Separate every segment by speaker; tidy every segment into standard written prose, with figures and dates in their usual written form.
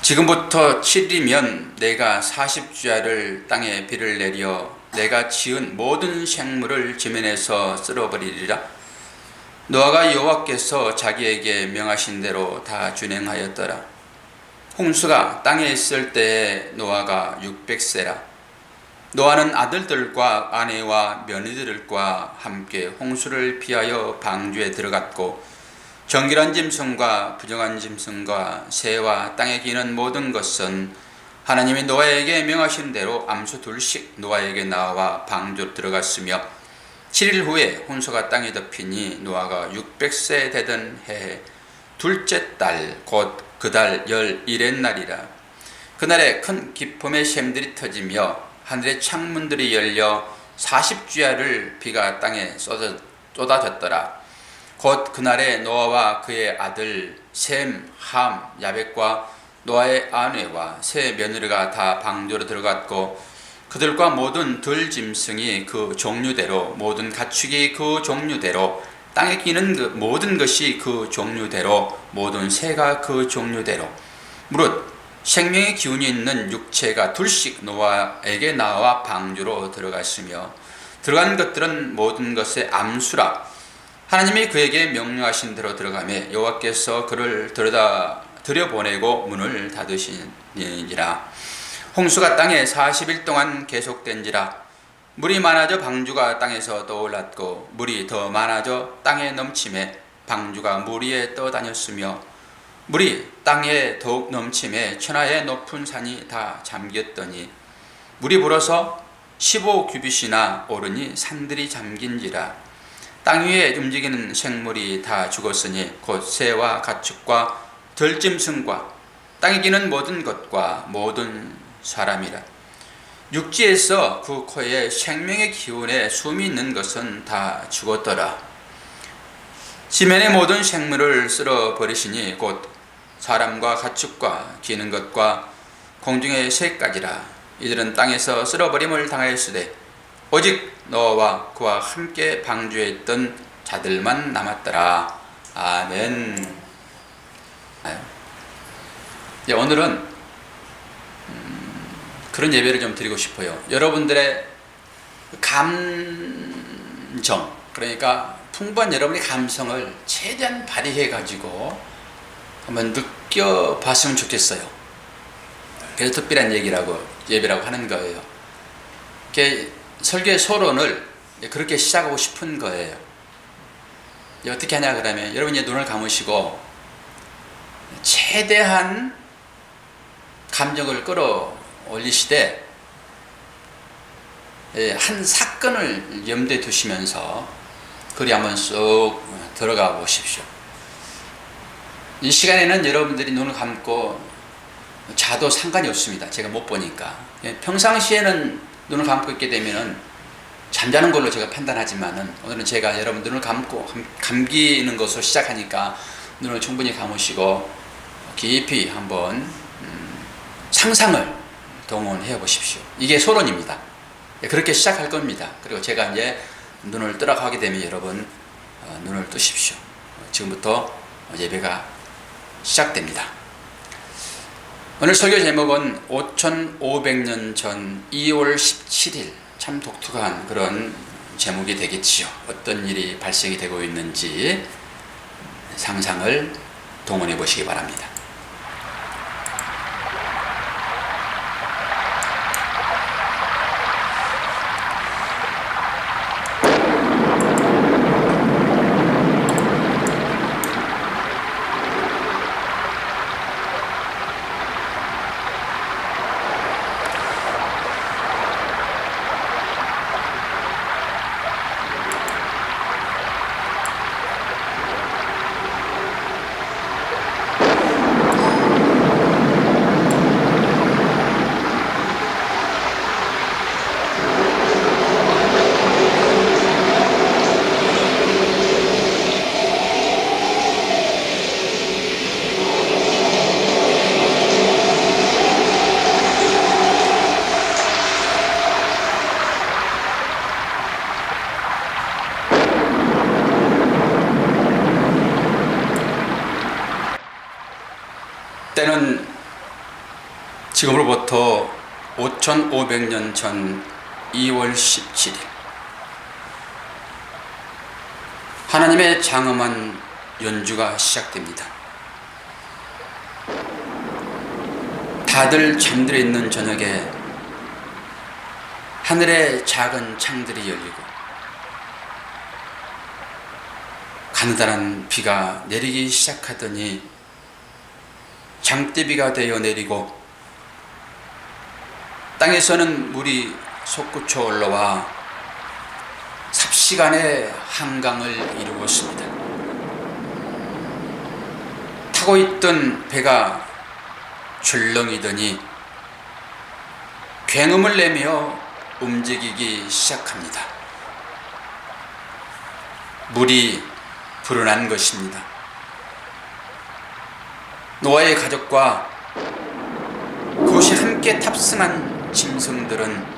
Speaker 1: 지금부터 7일이면 내가 40주야를 땅에 비를 내려 내가 지은 모든 생물을 지면에서 쓸어버리리라. 노아가 여호와께서 자기에게 명하신 대로 다 준행하였더라. 홍수가 땅에 있을 때에 노아가 600세라. 노아는 아들들과 아내와 며느리들과 함께 홍수를 피하여 방주에 들어갔고 정결한 짐승과 부정한 짐승과 새와 땅에 기는 모든 것은 하나님이 노아에게 명하신 대로 암수 둘씩 노아에게 나와 방주로 들어갔으며 7일 후에 홍수가 땅에 덮이니 노아가 600세 되던 해에 둘째 달 곧 그 달 11의 날이라. 그날에 큰 기쁨의 샘들이 터지며 하늘의 창문들이 열려 40주야를 비가 땅에 쏟아졌더라. 곧 그날에 노아와 그의 아들 셈, 함, 야벳과 노아의 아내와 세 며느리가 다 방주로 들어갔고 그들과 모든 들짐승이 그 종류대로 모든 가축이 그 종류대로 땅에 기는 그 모든 것이 그 종류대로 모든 새가 그 종류대로 무릇 생명의 기운이 있는 육체가 둘씩 노아에게 나와 방주로 들어갔으며 들어간 것들은 모든 것의 암수라. 하나님이 그에게 명령하신 대로 들어가매 여호와께서 그를 들여보내고 문을 닫으시니라. 홍수가 땅에 40일 동안 계속된지라. 물이 많아져 방주가 땅에서 떠올랐고 물이 더 많아져 땅에 넘침에 방주가 물 위에 떠다녔으며 물이 땅에 더욱 넘침에 천하의 높은 산이 다 잠겼더니 물이 불어서 15규빗이나 오르니 산들이 잠긴지라. 땅 위에 움직이는 생물이 다 죽었으니 곧 새와 가축과 들짐승과 땅에 기는 모든 것과 모든 사람이라. 육지에서 그 코에 생명의 기운에 숨이 있는 것은 다 죽었더라. 지면의 모든 생물을 쓸어버리시니 곧 사람과 가축과 기는 것과 공중의 새까지라. 이들은 땅에서 쓸어버림을 당하였으되 오직 노아와 그와 함께 방주에 있던 자들만 남았더라. 아멘. 오늘은 그런 예배를 좀 드리고 싶어요. 여러분들의 감정, 그러니까 풍부한 여러분의 감성을 최대한 발휘해 가지고 한번 느껴봤으면 좋겠어요. 그래서 특별한 예배라고 하는 거예요. 설교의 서론을 그렇게 시작하고 싶은 거예요. 어떻게 하냐 그러면 여러분이 눈을 감으시고 최대한 감정을 끌어올리시되 한 사건을 염두에 두시면서 그리 한번 쏙 들어가 보십시오. 이 시간에는 여러분들이 눈을 감고 자도 상관이 없습니다. 제가 못 보니까. 평상시에는 눈을 감고 있게 되면은 잠자는 걸로 제가 판단하지만은 오늘은 제가 여러분 눈을 감고 감기는 것으로 시작하니까 눈을 충분히 감으시고 깊이 한번 상상을 동원해 보십시오. 이게 서론입니다. 그렇게 시작할 겁니다. 그리고 제가 이제 눈을 뜨라고 하게 되면 여러분 눈을 뜨십시오. 지금부터 예배가 시작됩니다. 오늘 설교 제목은 5500년 전 2월 17일, 참 독특한 그런 제목이 되겠지요. 어떤 일이 발생이 되고 있는지 상상을 동원해 보시기 바랍니다. 때는 지금으로부터 5500년 전 2월 17일 하나님의 장엄한 연주가 시작됩니다. 다들 잠들어 있는 저녁에 하늘의 작은 창들이 열리고 가느다란 비가 내리기 시작하더니 장대비가 되어 내리고 땅에서는 물이 솟구쳐 올라와 삽시간에 한강을 이루었습니다. 타고 있던 배가 출렁이더니 굉음을 내며 움직이기 시작합니다. 물이 불어난 것입니다. 노아의 가족과 그곳에 함께 탑승한 짐승들은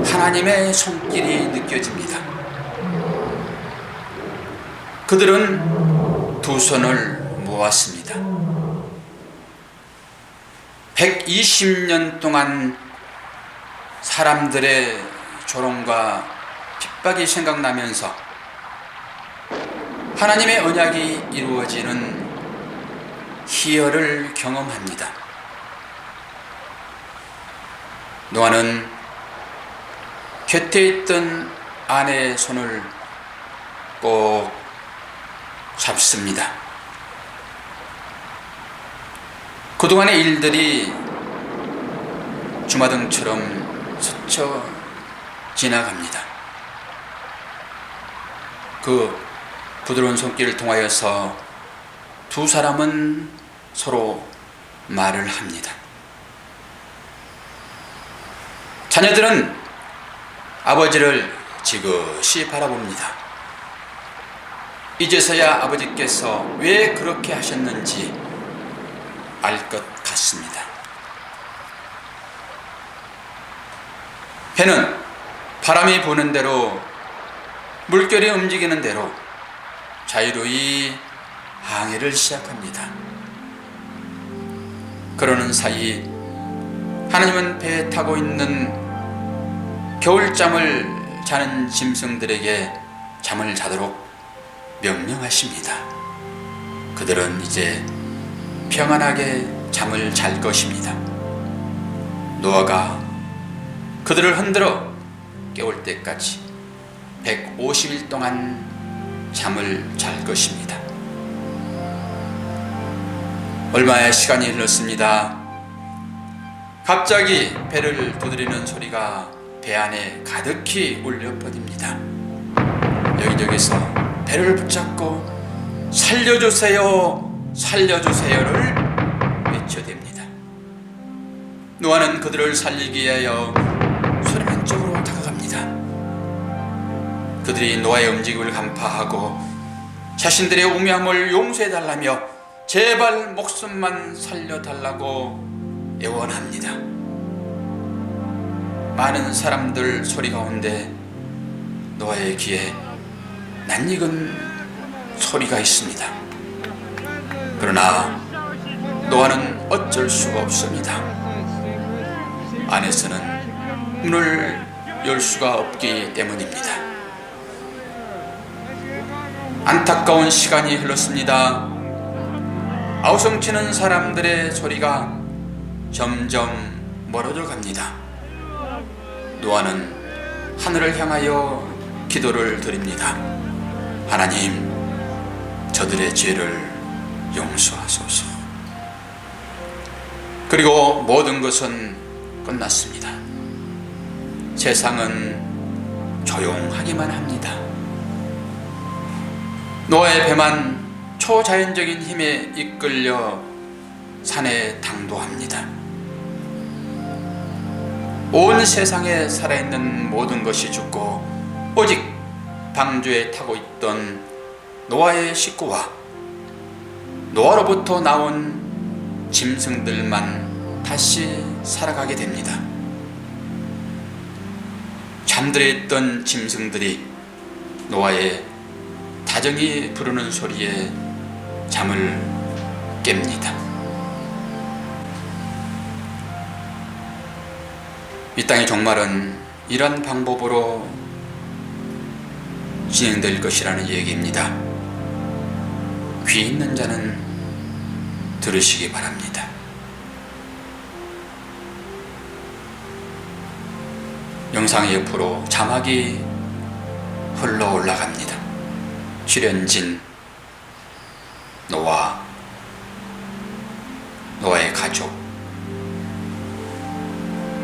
Speaker 1: 하나님의 손길이 느껴집니다. 그들은 두 손을 모았습니다. 120년 동안 사람들의 조롱과 핍박이 생각나면서 하나님의 언약이 이루어지는 희열을 경험합니다. 노아는 곁에 있던 아내의 손을 꼭 잡습니다. 그동안의 일들이 주마등처럼 스쳐 지나갑니다. 그 부드러운 손길을 통하여서 두 사람은 서로 말을 합니다. 자녀들은 아버지를 지그시 바라봅니다. 이제서야 아버지께서 왜 그렇게 하셨는지 알 것 같습니다. 배는 바람이 부는 대로 물결이 움직이는 대로 자유로이 항해를 시작합니다. 그러는 사이 하나님은 배에 타고 있는 겨울잠을 자는 짐승들에게 잠을 자도록 명령하십니다. 그들은 이제 평안하게 잠을 잘 것입니다. 노아가 그들을 흔들어 깨울 때까지 150일 동안 잠을 잘 것입니다. 얼마의 시간이 흘렀습니다. 갑자기 배를 두드리는 소리가 배 안에 가득히 울려 퍼집니다. 여기저기서 배를 붙잡고 살려주세요, 살려주세요를 외쳐댑니다. 노아는 그들을 살리기 위하여 소리만 쪽으로 다가갑니다. 그들이 노아의 움직임을 간파하고 자신들의 우매함을 용서해달라며 제발 목숨만 살려달라고 애원합니다. 많은 사람들 소리 가운데 노아의 귀에 낯익은 소리가 있습니다. 그러나 노아는 어쩔 수가 없습니다. 안에서는 문을 열 수가 없기 때문입니다. 안타까운 시간이 흘렀습니다. 아우성치는 사람들의 소리가 점점 멀어져 갑니다. 노아는 하늘을 향하여 기도를 드립니다. 하나님, 저들의 죄를 용서하소서. 그리고 모든 것은 끝났습니다. 세상은 조용하기만 합니다. 노아의 배만 초자연적인 힘에 이끌려 산에 당도합니다. 온 세상에 살아있는 모든 것이 죽고 오직 방주에 타고 있던 노아의 식구와 노아로부터 나온 짐승들만 다시 살아가게 됩니다. 잠들어 있던 짐승들이 노아의 다정히 부르는 소리에 잠을 깹니다. 이 땅의 종말은 이런 방법으로 진행될 것이라는 얘기입니다. 귀 있는 자는 들으시기 바랍니다. 영상의 옆으로 자막이 흘러 올라갑니다. 출연진 노아, 노아의 가족,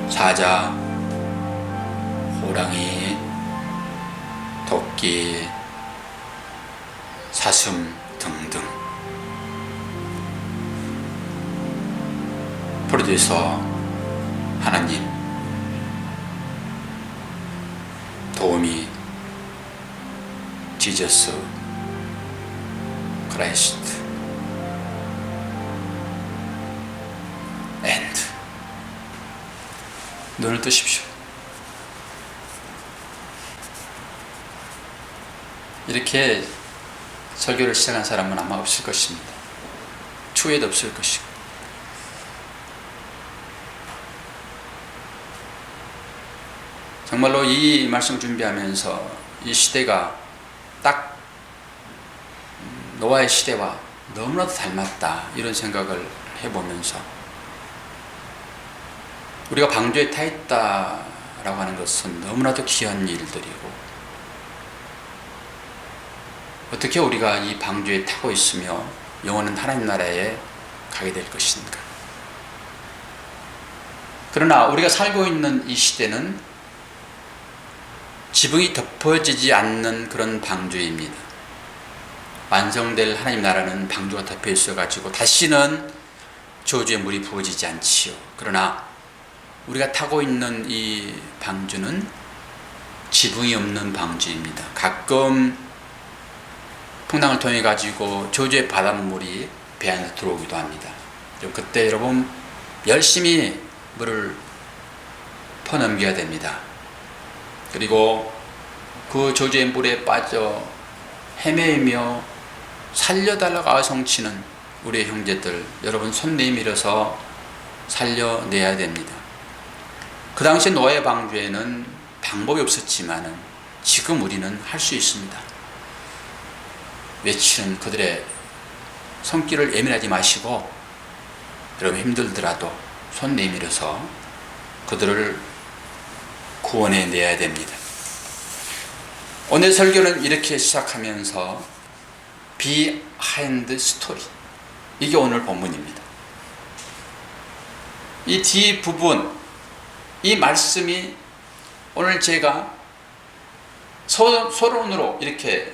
Speaker 1: 사자, 호랑이, 토끼, 사슴 등등. 프로듀서 하나님, 도우미 지저스 크라이스트 엔드. 눈을 뜨십시오. 이렇게 설교를 시작한 사람은 아마 없을 것입니다. 추후에도 없을 것이고. 정말로 이 말씀 준비하면서 이 시대가 딱 노아의 시대와 너무나도 닮았다, 이런 생각을 해보면서 우리가 방주에 타 있다라고 하는 것은 너무나도 귀한 일들이고, 어떻게 우리가 이 방주에 타고 있으며 영원한 하나님 나라에 가게 될 것인가. 그러나 우리가 살고 있는 이 시대는 지붕이 덮어지지 않는 그런 방주입니다. 완성될 하나님 나라는 방주가 덮여 있어 가지고 다시는 저주의 물이 부어지지 않지요. 그러나 우리가 타고 있는 이 방주는 지붕이 없는 방주입니다. 가끔 풍랑을 통해 가지고 저주의 바닷물이 배 안에 들어오기도 합니다. 그때 여러분 열심히 물을 퍼넘겨야 됩니다. 그리고 그 저주의 물에 빠져 헤매며 살려달라고 아성치는 우리의 형제들, 여러분 손 내밀어서 살려내야 됩니다. 그 당시 노아의 방주에는 방법이 없었지만 지금 우리는 할 수 있습니다. 외치는 그들의 손길을 예민하지 마시고, 여러분 힘들더라도 손 내밀어서 그들을 구원해 내야 됩니다. 오늘 설교는 이렇게 시작하면서 비하인드 스토리, 이게 오늘 본문입니다. 이 뒤 부분, 이 말씀이 오늘 제가 서론으로 이렇게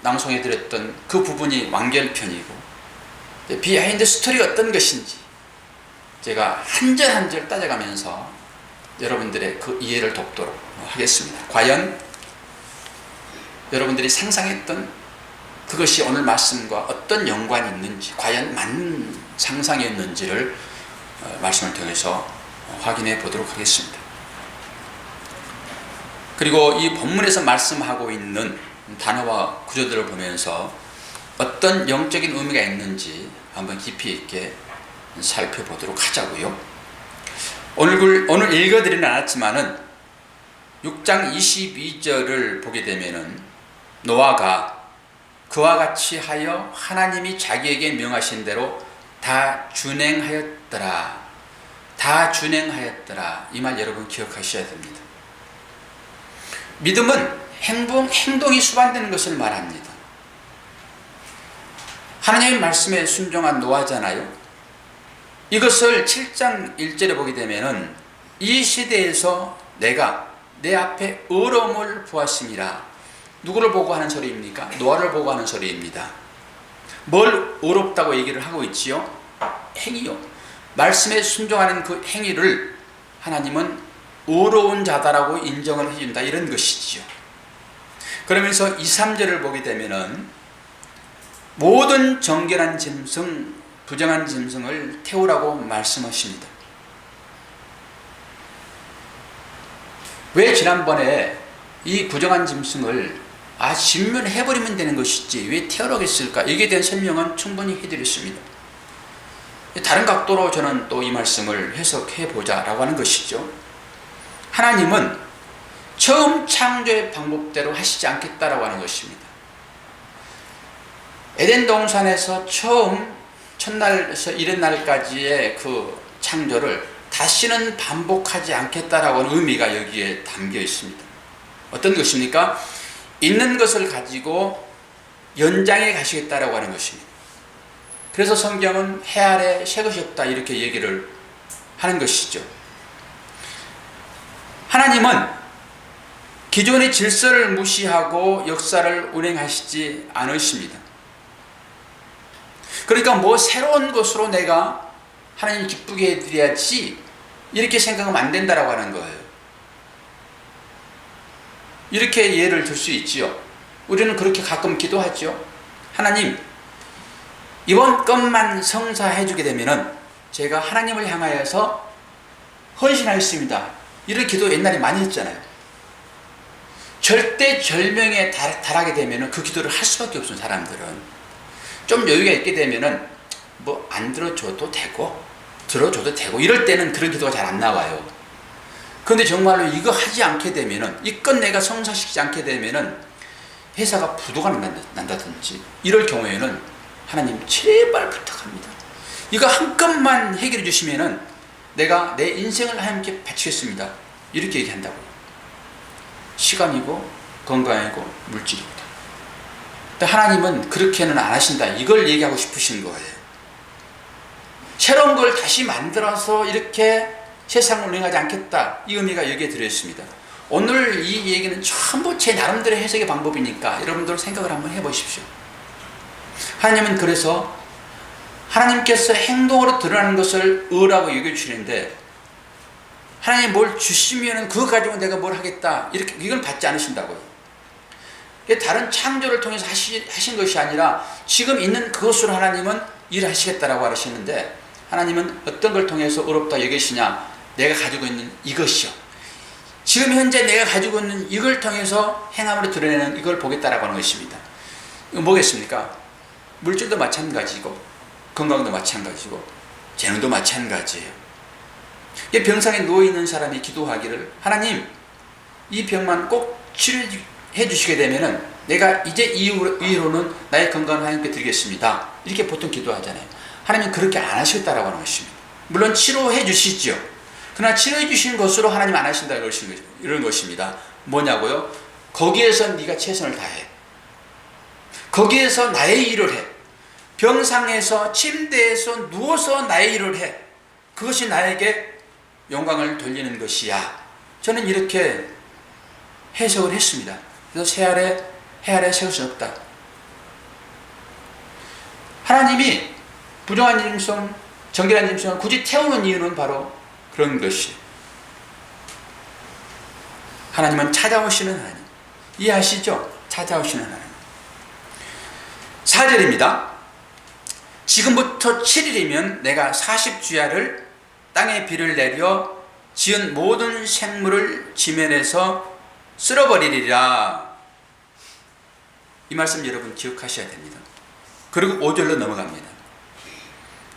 Speaker 1: 낭송해 드렸던 그 부분이 완결편이고, 비하인드 스토리가 어떤 것인지 제가 한 절 한 절 따져가면서 여러분들의 그 이해를 돕도록 하겠습니다. 과연 여러분들이 상상했던 그것이 오늘 말씀과 어떤 연관이 있는지, 과연 맞는 상상이었는지를 말씀을 통해서 확인해 보도록 하겠습니다. 그리고 이 본문에서 말씀하고 있는 단어와 구조들을 보면서 어떤 영적인 의미가 있는지 한번 깊이 있게 살펴보도록 하자고요. 오늘 읽어드리는 않았지만은 6장 22절을 보게 되면은 노아가 그와 같이 하여 하나님이 자기에게 명하신 대로 다 준행하였더라. 다 준행하였더라. 이 말 여러분 기억하셔야 됩니다. 믿음은 행동이 수반되는 것을 말합니다. 하나님의 말씀에 순종한 노아잖아요. 이것을 7장 1절에 보게 되면은 이 시대에서 내가 내 앞에 어려움을 보았음이라. 누구를 보고 하는 소리입니까? 노아를 보고 하는 소리입니다. 뭘 어렵다고 얘기를 하고 있지요? 행위요. 말씀에 순종하는 그 행위를 하나님은 어려운 자다라고 인정을 해준다, 이런 것이지요. 그러면서 2, 3절을 보게 되면은 모든 정결한 짐승, 부정한 짐승을 태우라고 말씀하십니다. 왜 지난번에 이 부정한 짐승을 진멸해버리면 되는 것이지 왜 태우라고 했을까? 여기에 대한 설명은 충분히 해드렸습니다. 다른 각도로 저는 또 이 말씀을 해석해 보자라고 하는 것이죠. 하나님은 처음 창조의 방법대로 하시지 않겠다라고 하는 것입니다. 에덴 동산에서 처음 첫날에서 이른 날까지의 그 창조를 다시는 반복하지 않겠다라고 하는 의미가 여기에 담겨 있습니다. 어떤 것입니까? 있는 것을 가지고 연장해 가시겠다라고 하는 것입니다. 그래서 성경은 해 아래 새 것이 없다 이렇게 얘기를 하는 것이죠. 하나님은 기존의 질서를 무시하고 역사를 운행하시지 않으십니다. 그러니까 뭐 새로운 것으로 내가 하나님 기쁘게 해드려야지 이렇게 생각하면 안 된다라고 하는 거예요. 이렇게 예를 들 수 있지요. 우리는 그렇게 가끔 기도하죠. 하나님, 이번 것만 성사해 주게 되면은 제가 하나님을 향하여서 헌신하겠습니다. 이런 기도 옛날에 많이 했잖아요. 절대절명에 달하게 되면은 그 기도를 할 수밖에 없어요. 사람들은 좀 여유가 있게 되면은 뭐 안 들어줘도 되고 들어줘도 되고 이럴 때는 그런 기도가 잘 안 나와요. 그런데 정말로 이거 하지 않게 되면은 이것 내가 성사시키지 않게 되면은 회사가 부도가 난다든지 이럴 경우에는 하나님 제발 부탁합니다. 이거 한 건만 해결해 주시면은 내가 내 인생을 하나님께 바치겠습니다. 이렇게 얘기한다고요. 시간이고 건강이고 물질입니다. 근데 하나님은 그렇게는 안 하신다. 이걸 얘기하고 싶으신 거예요. 새로운 걸 다시 만들어서 이렇게 세상을 운행하지 않겠다. 이 의미가 여기에 들어있습니다. 오늘 이 얘기는 전부 제 나름대로 해석의 방법이니까 여러분들 생각을 한번 해보십시오. 하나님은 그래서 하나님께서 행동으로 드러나는 것을 의라고 여겨주시는데 하나님 뭘 주시면 그거 가지고 내가 뭘 하겠다 이렇게 이걸 받지 않으신다고요. 다른 창조를 통해서 하신 것이 아니라 지금 있는 그것으로 하나님은 일하시겠다라고 하시는데 하나님은 어떤 걸 통해서 의롭다 여기시냐? 내가 가지고 있는 이것이요. 지금 현재 내가 가지고 있는 이걸 통해서 행함으로 드러내는 이걸 보겠다라고 하는 것입니다. 이거 뭐겠습니까? 물질도 마찬가지고 건강도 마찬가지고 재능도 마찬가지예요. 병상에 누워있는 사람이 기도하기를 하나님 이 병만 꼭 치료해 주시게 되면은 내가 이제 이후로는 나의 건강을 하나님께 드리겠습니다. 이렇게 보통 기도하잖아요. 하나님은 그렇게 안 하시겠다라고 하는 것입니다. 물론 치료해 주시죠. 그러나 치료해 주신 것으로 하나님 안 하신다 이런 것입니다. 뭐냐고요? 거기에서 네가 최선을 다해. 거기에서 나의 일을 해. 병상에서 침대에서 누워서 나의 일을 해. 그것이 나에게 영광을 돌리는 것이야. 저는 이렇게 해석을 했습니다. 그래서 해 아래 새 것은 없다. 하나님이 부정한 짐승, 정결한 짐승을 굳이 태우는 이유는 바로 그런 것이. 하나님은 찾아오시는 하나님. 이해하시죠? 찾아오시는 하나님. 4절입니다. 지금부터 7일이면 내가 40주야를 땅에 비를 내려 지은 모든 생물을 지면에서 쓸어버리리라. 이 말씀 여러분 기억하셔야 됩니다. 그리고 5절로 넘어갑니다.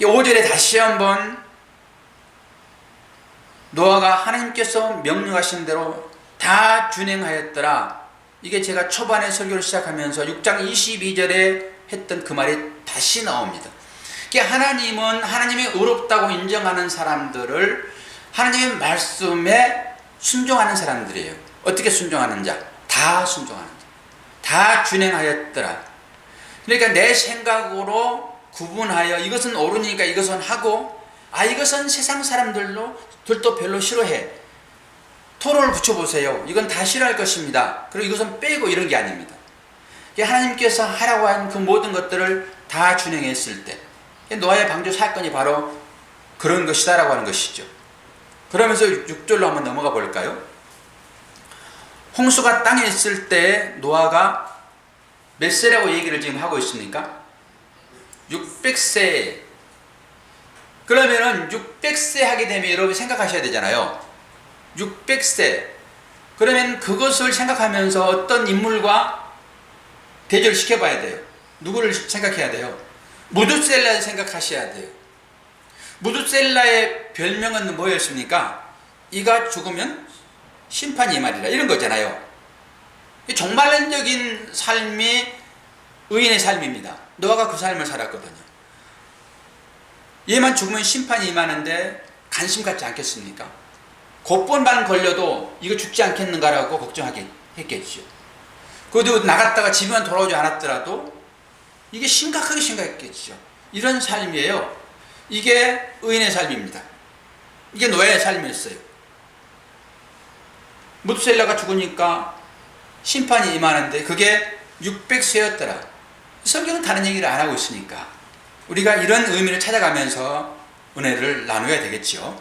Speaker 1: 5절에 다시 한번 노아가 하나님께서 명령하신 대로 다 준행하였더라. 이게 제가 초반에 설교를 시작하면서 6장 22절에 했던 그 말이 다시 나옵니다. 하나님은 하나님이 의롭다고 인정하는 사람들을 하나님의 말씀에 순종하는 사람들이에요. 어떻게 순종하는 자? 다 순종하는 자. 다 준행하였더라. 그러니까 내 생각으로 구분하여 이것은 옳으니까 이것은 하고 이것은 세상 사람들도 별로 싫어해. 토론을 붙여보세요. 이건 다 싫어할 것입니다. 그리고 이것은 빼고 이런 게 아닙니다. 하나님께서 하라고 한 그 모든 것들을 다 준행했을 때 노아의 방주 사건이 바로 그런 것이다 라고 하는 것이죠. 그러면서 6절로 한번 넘어가 볼까요? 홍수가 땅에 있을 때 노아가 몇 세라고 얘기를 지금 하고 있습니까? 600세. 그러면은 600세 하게 되면 여러분 생각하셔야 되잖아요. 600세. 그러면 그것을 생각하면서 어떤 인물과 대조를 시켜봐야 돼요. 누구를 생각해야 돼요? 무두셀라를 생각하셔야 돼요. 무두셀라의 별명은 뭐였습니까? 이가 죽으면 심판이 임하리라 이런 거잖아요. 종말론적인 삶이 의인의 삶입니다. 노아가 그 삶을 살았거든요. 얘만 죽으면 심판이 임하는데 관심 갖지 않겠습니까? 곧번만 걸려도 이거 죽지 않겠는가라고 걱정하게 했겠죠. 그래도 나갔다가 집에만 돌아오지 않았더라도 이게 심각했겠죠. 이런 삶이에요. 이게 의인의 삶입니다. 이게 노아의 삶이었어요. 무두셀라가 죽으니까 심판이 임하는데 그게 600세였더라. 성경은 다른 얘기를 안 하고 있으니까 우리가 이런 의미를 찾아가면서 은혜를 나눠야 되겠죠.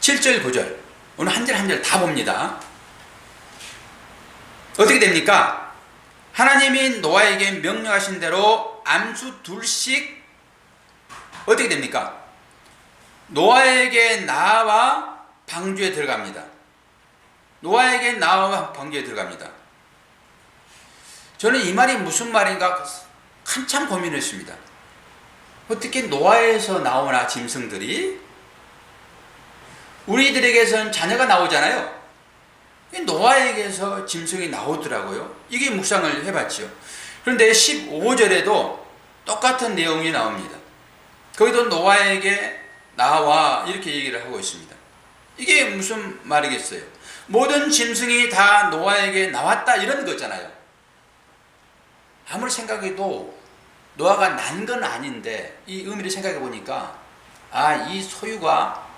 Speaker 1: 7절 9절 오늘 한 절 한 절 다 봅니다. 어떻게 됩니까? 하나님이 노아에게 명령하신 대로 암수 둘씩 어떻게 됩니까? 노아에게 나와 방주에 들어갑니다. 노아에게 나와 방주에 들어갑니다. 저는 이 말이 무슨 말인가 한참 고민했습니다. 어떻게 노아에서 나오나 짐승들이 우리들에게선 자녀가 나오잖아요. 노아에게서 짐승이 나오더라고요. 이게 묵상을 해봤죠. 그런데 15절에도 똑같은 내용이 나옵니다. 거기도 노아에게 나와 이렇게 얘기를 하고 있습니다. 이게 무슨 말이겠어요? 모든 짐승이 다 노아에게 나왔다 이런 거잖아요. 아무리 생각해도 노아가 난 건 아닌데 이 의미를 생각해 보니까 이 소유가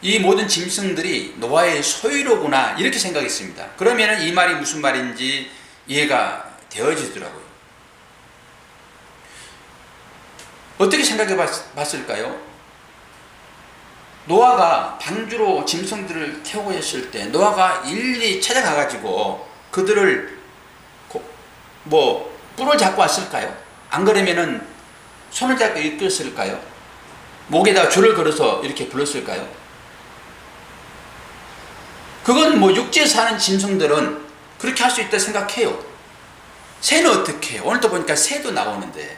Speaker 1: 이 모든 짐승들이 노아의 소유로구나 이렇게 생각했습니다. 그러면 이 말이 무슨 말인지 이해가 되어지더라고요. 어떻게 생각해 봤을까요? 노아가 방주로 짐승들을 태우고 했을 때 노아가 일일이 찾아가 가지고 그들을 뿔을 잡고 왔을까요? 안 그러면은 손을 잡고 이끌었을까요? 목에다 줄을 걸어서 이렇게 불렀을까요? 그건 육지에 사는 짐승들은 그렇게 할 수 있다 생각해요. 새는 어떻게 해요? 오늘도 보니까 새도 나오는데.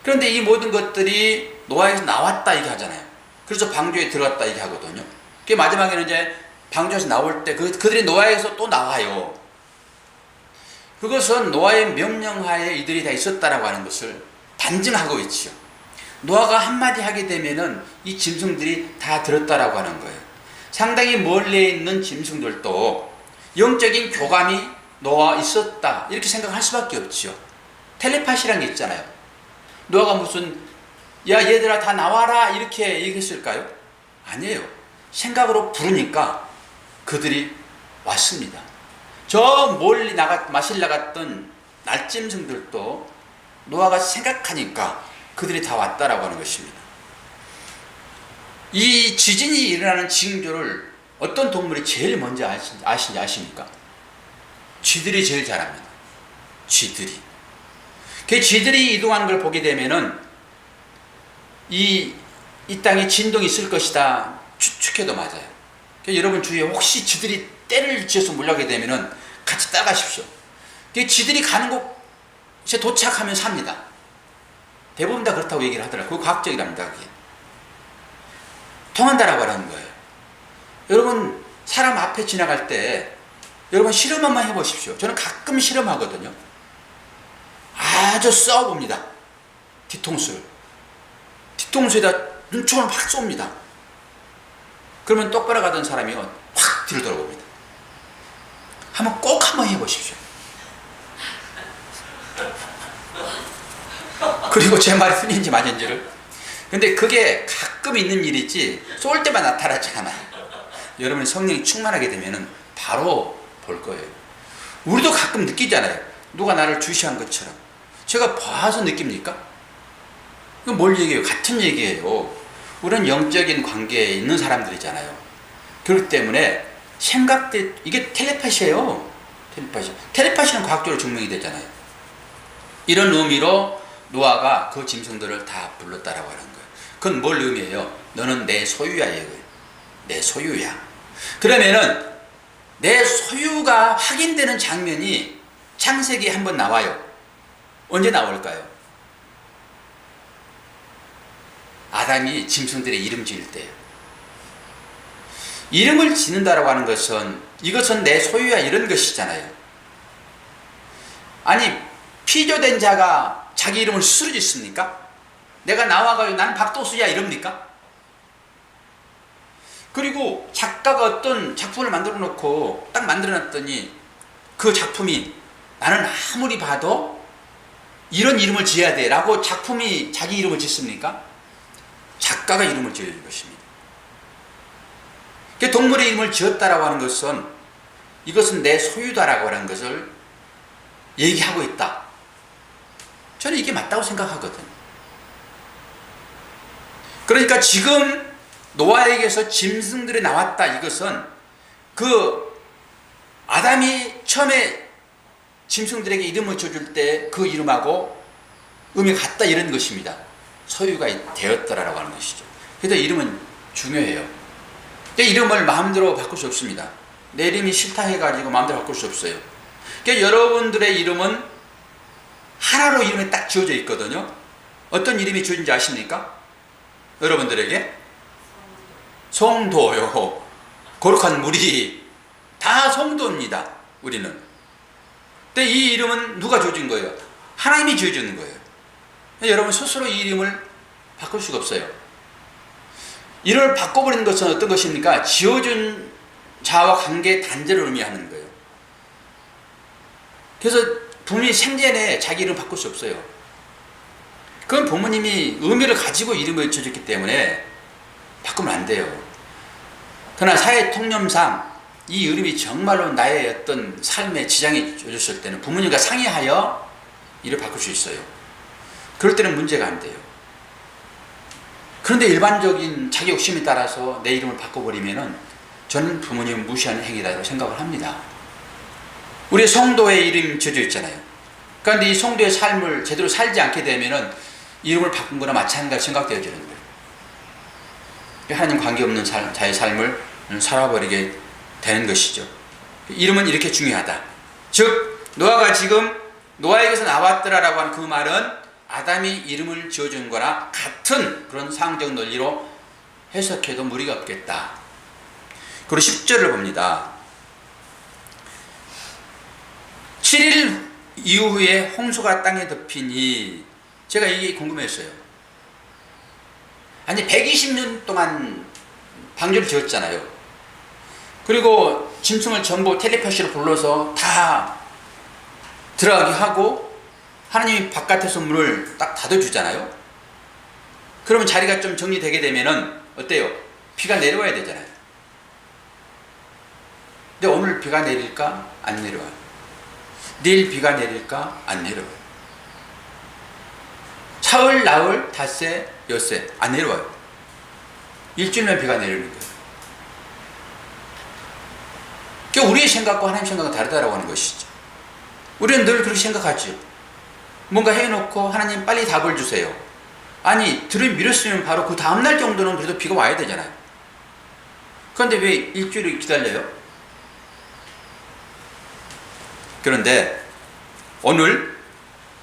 Speaker 1: 그런데 이 모든 것들이 노아에서 나왔다 이렇게 하잖아요. 그래서 방주에 들어갔다 이렇게 하거든요. 그 마지막에는 이제 방주에서 나올 때 그들이 노아에서 또 나와요. 그것은 노아의 명령하에 이들이 다 있었다라고 하는 것을 단증하고 있죠. 노아가 한마디 하게 되면은 이 짐승들이 다 들었다라고 하는 거예요. 상당히 멀리 있는 짐승들도 영적인 교감이 노아와 있었다 이렇게 생각할 수밖에 없죠. 텔레파시라는 게 있잖아요. 노아가 무슨 야 얘들아 다 나와라 이렇게 얘기했을까요? 아니에요. 생각으로 부르니까 그들이 왔습니다. 저 멀리 마실 나갔던 날짐승들도 노아가 생각하니까 그들이 다 왔다라고 하는 것입니다. 이 지진이 일어나는 징조를 어떤 동물이 제일 먼저 아십니까? 쥐들이 제일 잘 압니다. 쥐들이. 그 쥐들이 이동하는 걸 보게 되면은 이 땅에 진동이 있을 것이다 추측해도 맞아요. 여러분 주위에 혹시 쥐들이 때를 지어서 몰려가게 되면은 같이 따라가십시오. 쥐들이 가는 곳에 도착하면 삽니다. 대부분 다 그렇다고 얘기를 하더라고요. 그거 과학적이랍니다. 그게. 통한다라고 하는 거예요. 여러분 사람 앞에 지나갈 때 여러분 실험 한번 해보십시오. 저는 가끔 실험하거든요. 아주 쏘봅니다. 뒤통수에다 눈총을 확 쏩니다. 그러면 똑바로 가던 사람이 확 뒤를 돌아봅니다. 꼭 한번 해보십시오. 그리고 제 말이 틀린지 맞은지를. 근데 그게 가끔 있는 일이지 쏠 때만 나타나지 않아요. 여러분이 성령이 충만하게 되면 바로 볼 거예요. 우리도 가끔 느끼잖아요. 누가 나를 주시한 것처럼. 제가 봐서 느낍니까? 이건 뭘 얘기해요? 같은 얘기예요. 우리는 영적인 관계에 있는 사람들이잖아요. 그렇기 때문에 생각들 이게 텔레파시예요. 텔레파시는 과학적으로 증명이 되잖아요. 이런 의미로 노아가 그 짐승들을 다 불렀다라고 하는 거예요. 그건 뭘 의미해요? 너는 내 소유야 이거예요. 내 소유야. 그러면은 내 소유가 확인되는 장면이 창세기에 한번 나와요. 언제 나올까요? 아담이 짐승들의 이름 지을 때예요. 이름을 짓는다라고 하는 것은 이것은 내 소유야 이런 것이잖아요. 아니 피조된 자가 자기 이름을 스스로 짓습니까? 내가 나와가지고 나는 박도수야 이럽니까? 그리고 작가가 어떤 작품을 만들어 놓고 딱 만들어 놨더니 그 작품이 나는 아무리 봐도 이런 이름을 지어야 돼 라고 작품이 자기 이름을 짓습니까? 작가가 이름을 지어준 것입니다. 동물의 이름을 지었다라고 하는 것은 이것은 내 소유다라고 하는 것을 얘기하고 있다. 저는 이게 맞다고 생각하거든요. 그러니까 지금 노아에게서 짐승들이 나왔다. 이것은 그 아담이 처음에 짐승들에게 이름을 지어줄 때 그 이름하고 의미가 같다 이런 것입니다. 소유가 되었더라라고 하는 것이죠. 그래서 이름은 중요해요. 이름을 마음대로 바꿀 수 없습니다. 내 이름이 싫다 해가지고 마음대로 바꿀 수 없어요. 그러니까 여러분들의 이름은 하나로 이름이 딱 지어져 있거든요. 어떤 이름이 지어진지 아십니까? 여러분들에게? 송도요. 거룩한 물이 다 송도입니다. 우리는. 근데 이 이름은 누가 지어준 거예요? 하나님이 지어주는 거예요. 여러분 스스로 이 이름을 바꿀 수가 없어요. 이름을 바꿔버리는 것은 어떤 것입니까? 지어준 자와 관계 단절을 의미하는 거예요. 그래서 부모님이 생전에 자기 이름 바꿀 수 없어요. 그건 부모님이 의미를 가지고 이름을 지어줬기 때문에 바꾸면 안 돼요. 그러나 사회 통념상 이 이름이 정말로 나의 어떤 삶에 지장이 주어졌을 때는 부모님과 상의하여 이름을 바꿀 수 있어요. 그럴 때는 문제가 안 돼요. 그런데 일반적인 자기 욕심에 따라서 내 이름을 바꿔버리면은 저는 부모님을 무시하는 행위라고 생각을 합니다. 우리 성도의 이름이 지어져 있잖아요. 그런데 이 성도의 삶을 제대로 살지 않게 되면은 이름을 바꾼 거나 마찬가지로 생각되어지는 거예요. 하나님 관계없는 자의 삶을 살아버리게 되는 것이죠. 이름은 이렇게 중요하다. 즉 노아가 지금 노아에게서 나왔더라라고 하는 그 말은 아담이 이름을 지어준 거나 같은 그런 상황적 논리로 해석해도 무리가 없겠다. 그리고 10절을 봅니다. 7일 이후에 홍수가 땅에 덮이니 제가 이게 궁금했어요. 아니 120년 동안 방주를 지었잖아요. 그리고 짐승을 전부 텔레파시로 불러서 다 들어가게 하고 하나님이 바깥에서 문을 딱 닫아주잖아요. 그러면 자리가 좀 정리되게 되면은 어때요? 비가 내려와야 되잖아요. 근데 오늘 비가 내릴까? 안 내려와요. 내일 비가 내릴까? 안 내려와요. 사흘, 나흘, 닷새, 엿새 안 내려와요. 일주일만 비가 내리는 거예요. 그러니까 우리의 생각과 하나님 생각은 다르다라고 하는 것이죠. 우리는 늘 그렇게 생각하죠. 뭔가 해놓고 하나님 빨리 답을 주세요. 아니 들을 미뤘으면 바로 그 다음날 정도는 그래도 비가 와야 되잖아요. 그런데 왜 일주일을 기다려요? 그런데 오늘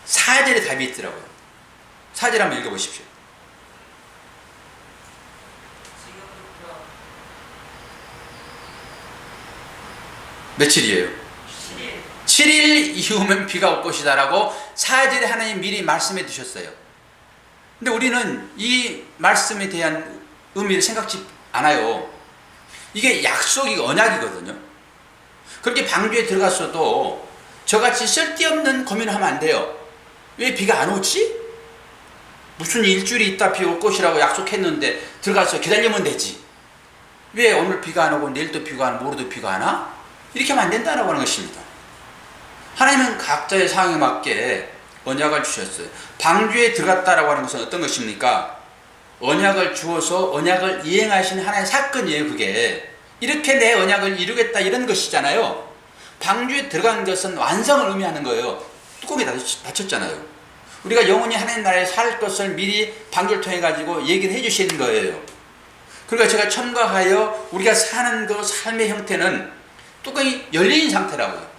Speaker 1: 4절에 답이 있더라고요. 4절 한번 읽어보십시오. 며칠이에요? 7일 이후면 비가 올 것이다 라고 4절에 하나님 미리 말씀해 두셨어요. 근데 우리는 이 말씀에 대한 의미를 생각지 않아요. 이게 약속이 언약이거든요. 그렇게 방주에 들어갔어도 저같이 쓸데없는 고민을 하면 안 돼요. 왜 비가 안 오지? 무슨 일주일이 있다 비 올 것이라고 약속했는데 들어가서 기다리면 되지. 왜 오늘 비가 안 오고 내일도 비가 안 오고 모레도 비가 안 와? 이렇게 하면 안 된다고 하는 것입니다. 하나님은 각자의 상황에 맞게 언약을 주셨어요. 방주에 들어갔다라고 하는 것은 어떤 것입니까? 언약을 주어서 언약을 이행하신 하나의 사건이에요. 그게 이렇게 내 언약을 이루겠다 이런 것이잖아요. 방주에 들어간 것은 완성을 의미하는 거예요. 뚜껑이 닫혔잖아요. 우리가 영원히 하나님 나라에 살 것을 미리 방주를 통해 가지고 얘기를 해주시는 거예요. 그러니까 제가 첨가하여 우리가 사는 그 삶의 형태는 뚜껑이 열린 상태라고요.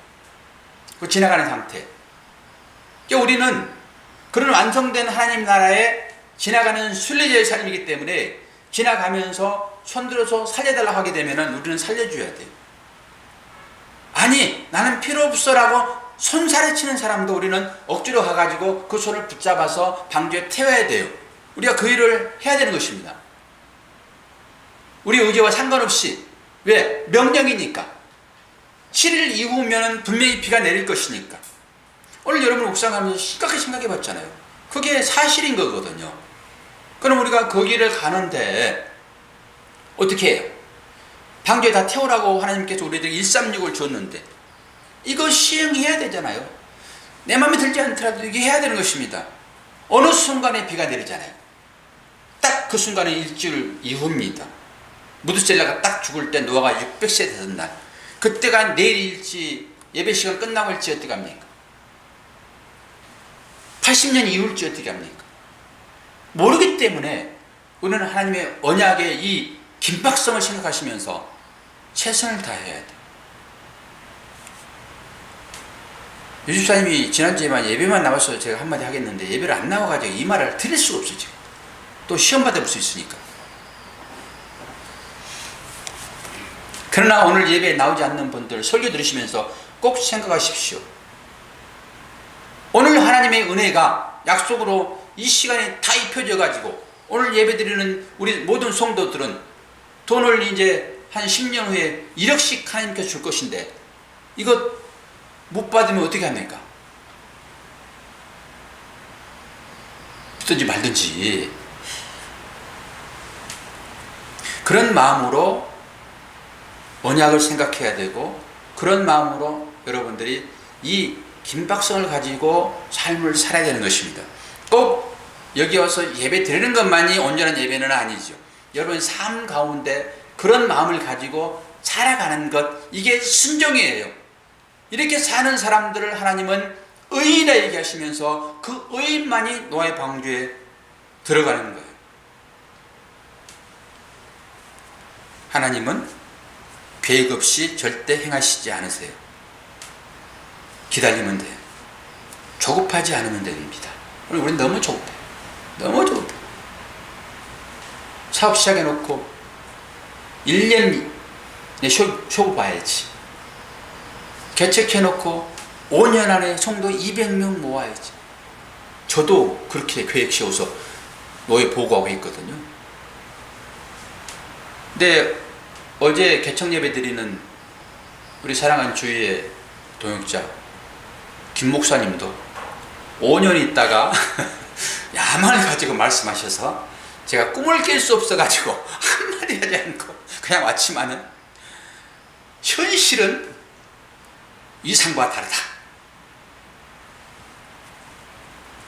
Speaker 1: 그 지나가는 상태. 그러니까 우리는 그런 완성된 하나님 나라에 지나가는 순례자의 삶이기 때문에 지나가면서 손들어서 살려달라고 하게 되면 우리는 살려줘야 돼요. 아니 나는 필요 없어라고 손살에 치는 사람도 우리는 억지로 가가지고 그 손을 붙잡아서 방주에 태워야 돼요. 우리가 그 일을 해야 되는 것입니다. 우리 의지와 상관없이. 왜? 명령이니까. 7일 이후면 분명히 비가 내릴 것이니까. 오늘 여러분 묵상하면서 심각하게 생각해 봤잖아요. 그게 사실인 거거든요. 그럼 우리가 거기를 가는데 어떻게 해요? 방주에 다 태우라고 하나님께서 우리에게 136을 줬는데 이거 시행해야 되잖아요. 내 마음에 들지 않더라도 이게 해야 되는 것입니다. 어느 순간에 비가 내리잖아요. 딱 그 순간에 일주일 이후입니다. 무드셀라가 딱 죽을 때 노아가 600세 되던 날, 그때가 내일일지 예배 시간 끝나고 일지 어떻게 합니까? 80년 이후일지 어떻게 합니까? 모르기 때문에 우리는 하나님의 언약의 이 긴박성을 생각하시면서 최선을 다해야 돼. 유집사님이 지난주에만 예배만 나와서 제가 한마디 하겠는데 예배를 안 나와가지고 이 말을 드릴 수가 없어요. 지금 또 시험 받아볼 수 있으니까. 그러나 오늘 예배에 나오지 않는 분들 설교 들으시면서 꼭 생각하십시오. 오늘 하나님의 은혜가 약속으로 이 시간에 다 입혀져 가지고 오늘 예배 드리는 우리 모든 성도들은 돈을 이제 한 10년 후에 1억씩 하나님께서 줄 것인데 이거 못 받으면 어떻게 합니까? 듣든지 말든지. 그런 마음으로 언약을 생각해야 되고 그런 마음으로 여러분들이 이 긴박성을 가지고 삶을 살아야 되는 것입니다. 꼭 여기 와서 예배 드리는 것만이 온전한 예배는 아니죠. 여러분 삶 가운데 그런 마음을 가지고 살아가는 것, 이게 순종이에요. 이렇게 사는 사람들을 하나님은 의인이라 얘기하시면서 그 의인만이 노아의 방주에 들어가는 거예요. 하나님은 계획 없이 절대 행하시지 않으세요. 기다리면 돼요. 조급하지 않으면 됩니다. 우리는 너무 조급해요. 너무 조급해요. 사업 시작해놓고 1년 쇼 봐야지. 개척해놓고 5년 안에 성도 200명 모아야지. 저도 그렇게 계획 세워서 노예 보고하고 있거든요. 근데 어제 개척 예배 드리는 우리 사랑하는 주위의 동역자 김 목사님도 5년 있다가 야만을 가지고 말씀하셔서 제가 꿈을 깰 수 없어가지고 한마디 하지 않고 그냥 왔지만은 현실은 이상과 다르다.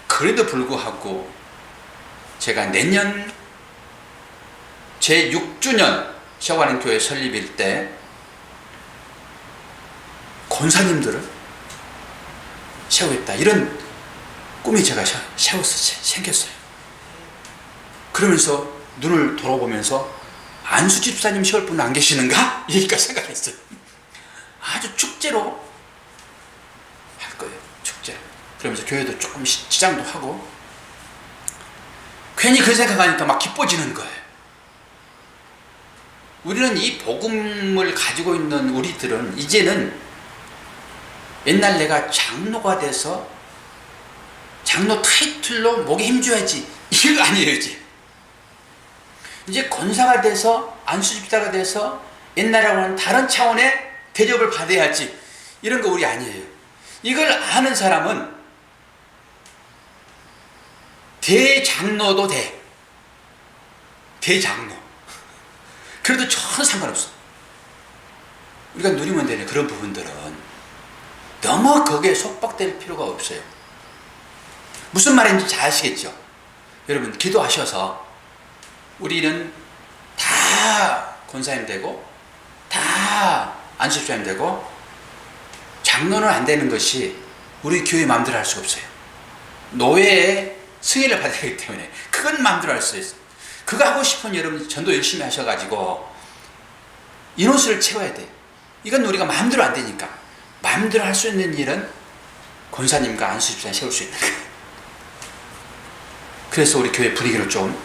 Speaker 1: 그래도 불구하고 제가 내년 제 6주년 샤워하는 교회 설립일 때 권사님들을 세우겠다 이런 꿈이 제가 생겼어요. 그러면서 눈을 돌아보면서 안수 집사님 세울 분 안 계시는가? 이렇게 생각했어요. 아주 축제로 할 거예요. 축제. 그러면서 교회도 조금 지장도 하고 괜히 그 생각하니까 막 기뻐지는 거예요. 우리는 이 복음을 가지고 있는 우리들은 이제는 옛날 내가 장로가 돼서 장로 타이틀로 목에 힘줘야지 이거 아니에요. 이제 권사가 돼서 안수집사가 돼서 옛날하고 는 다른 차원의 대접을 받아야지 이런 거 우리 아니에요. 이걸 아는 사람은 대장로도 돼. 대장로. 그래도 전혀 상관없어. 우리가 누리면 되는 그런 부분들은 너무 거기에 속박될 필요가 없어요. 무슨 말인지 잘 아시겠죠? 여러분 기도하셔서 우리는 다 권사님 되고 다 안수집사님 되고 장로는 안 되는 것이 우리 교회 마음대로 할 수가 없어요. 노예의 승인을 받아야 하기 때문에 그건 마음대로 할 수 있어요. 그거 하고 싶은 여러분 전도 열심히 하셔가지고 인원수를 채워야 돼. 이건 우리가 마음대로 안 되니까 마음대로 할 수 있는 일은 권사님과 안수집사님 세울 수 있는 거예요. 그래서 우리 교회 분위기를 좀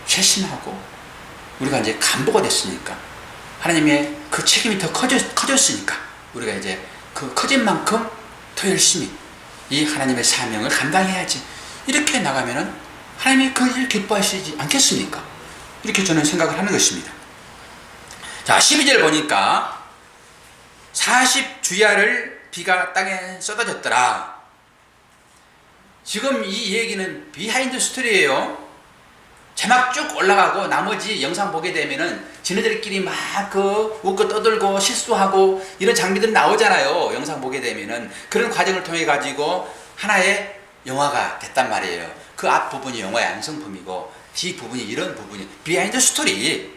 Speaker 1: 쇄신하고 우리가 이제 간보가 됐으니까, 하나님의 그 책임이 더 커졌으니까 우리가 이제 그 커진 만큼 더 열심히 이 하나님의 사명을 감당해야지. 이렇게 나가면은 하나님이 그 일을 기뻐하시지 않겠습니까? 이렇게 저는 생각을 하는 것입니다. 자, 12절 보니까 40주야를 비가 땅에 쏟아졌더라. 지금 이 얘기는 비하인드 스토리예요. 자막 쭉 올라가고 나머지 영상 보게 되면은 지네들끼리 막 웃고 떠들고 실수하고 이런 장면들이 나오잖아요. 영상 보게 되면은 그런 과정을 통해 가지고 하나의 영화가 됐단 말이에요. 그 앞 부분이 영화의 완성품이고 뒤 부분이 이런 부분이 비하인드 스토리.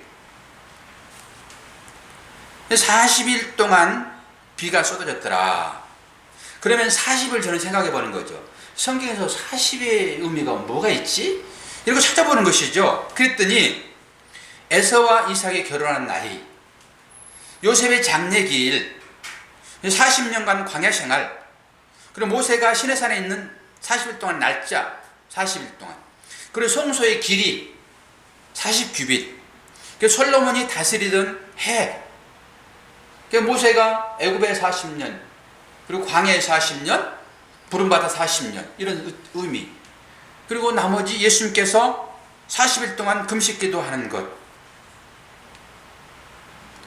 Speaker 1: 40일 동안 비가 쏟아졌더라. 그러면 40을 저는 생각해 보는 거죠. 성경에서 40의 의미가 뭐가 있지? 이러고 찾아보는 것이죠. 그랬더니 에서와 이삭이 결혼한 나이, 요셉의 장례기일, 40년간 광야 생활, 그리고 모세가 시내산에 있는 40일 동안 날짜, 40일 동안, 그리고 성소의 길이 40규빗, 솔로몬이 다스리던 해, 모세가 애굽에 40년, 그리고 광야에 40년, 부름받아 40년, 이런 의미. 그리고 나머지 예수님께서 40일 동안 금식기도 하는 것.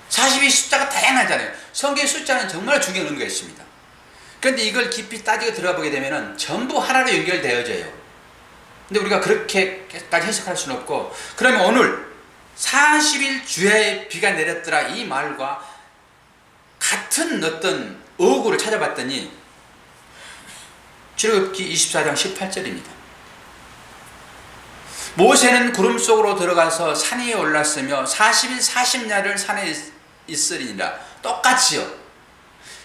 Speaker 1: 40이 숫자가 다양하잖아요. 성경의 숫자는 정말 중요한 의미가 있습니다. 그런데 이걸 깊이 따지고 들어가 보게 되면 전부 하나로 연결되어져요. 근데 우리가 그렇게까지 해석할 수는 없고, 그러면 오늘 40일 주야에 비가 내렸더라 이 말과 같은 어떤 어구를 찾아봤더니 출애굽기 24장 18절입니다. 모세는 구름 속으로 들어가서 산 위에 올랐으며 40일 40야를 산에 있으리니라. 똑같이요.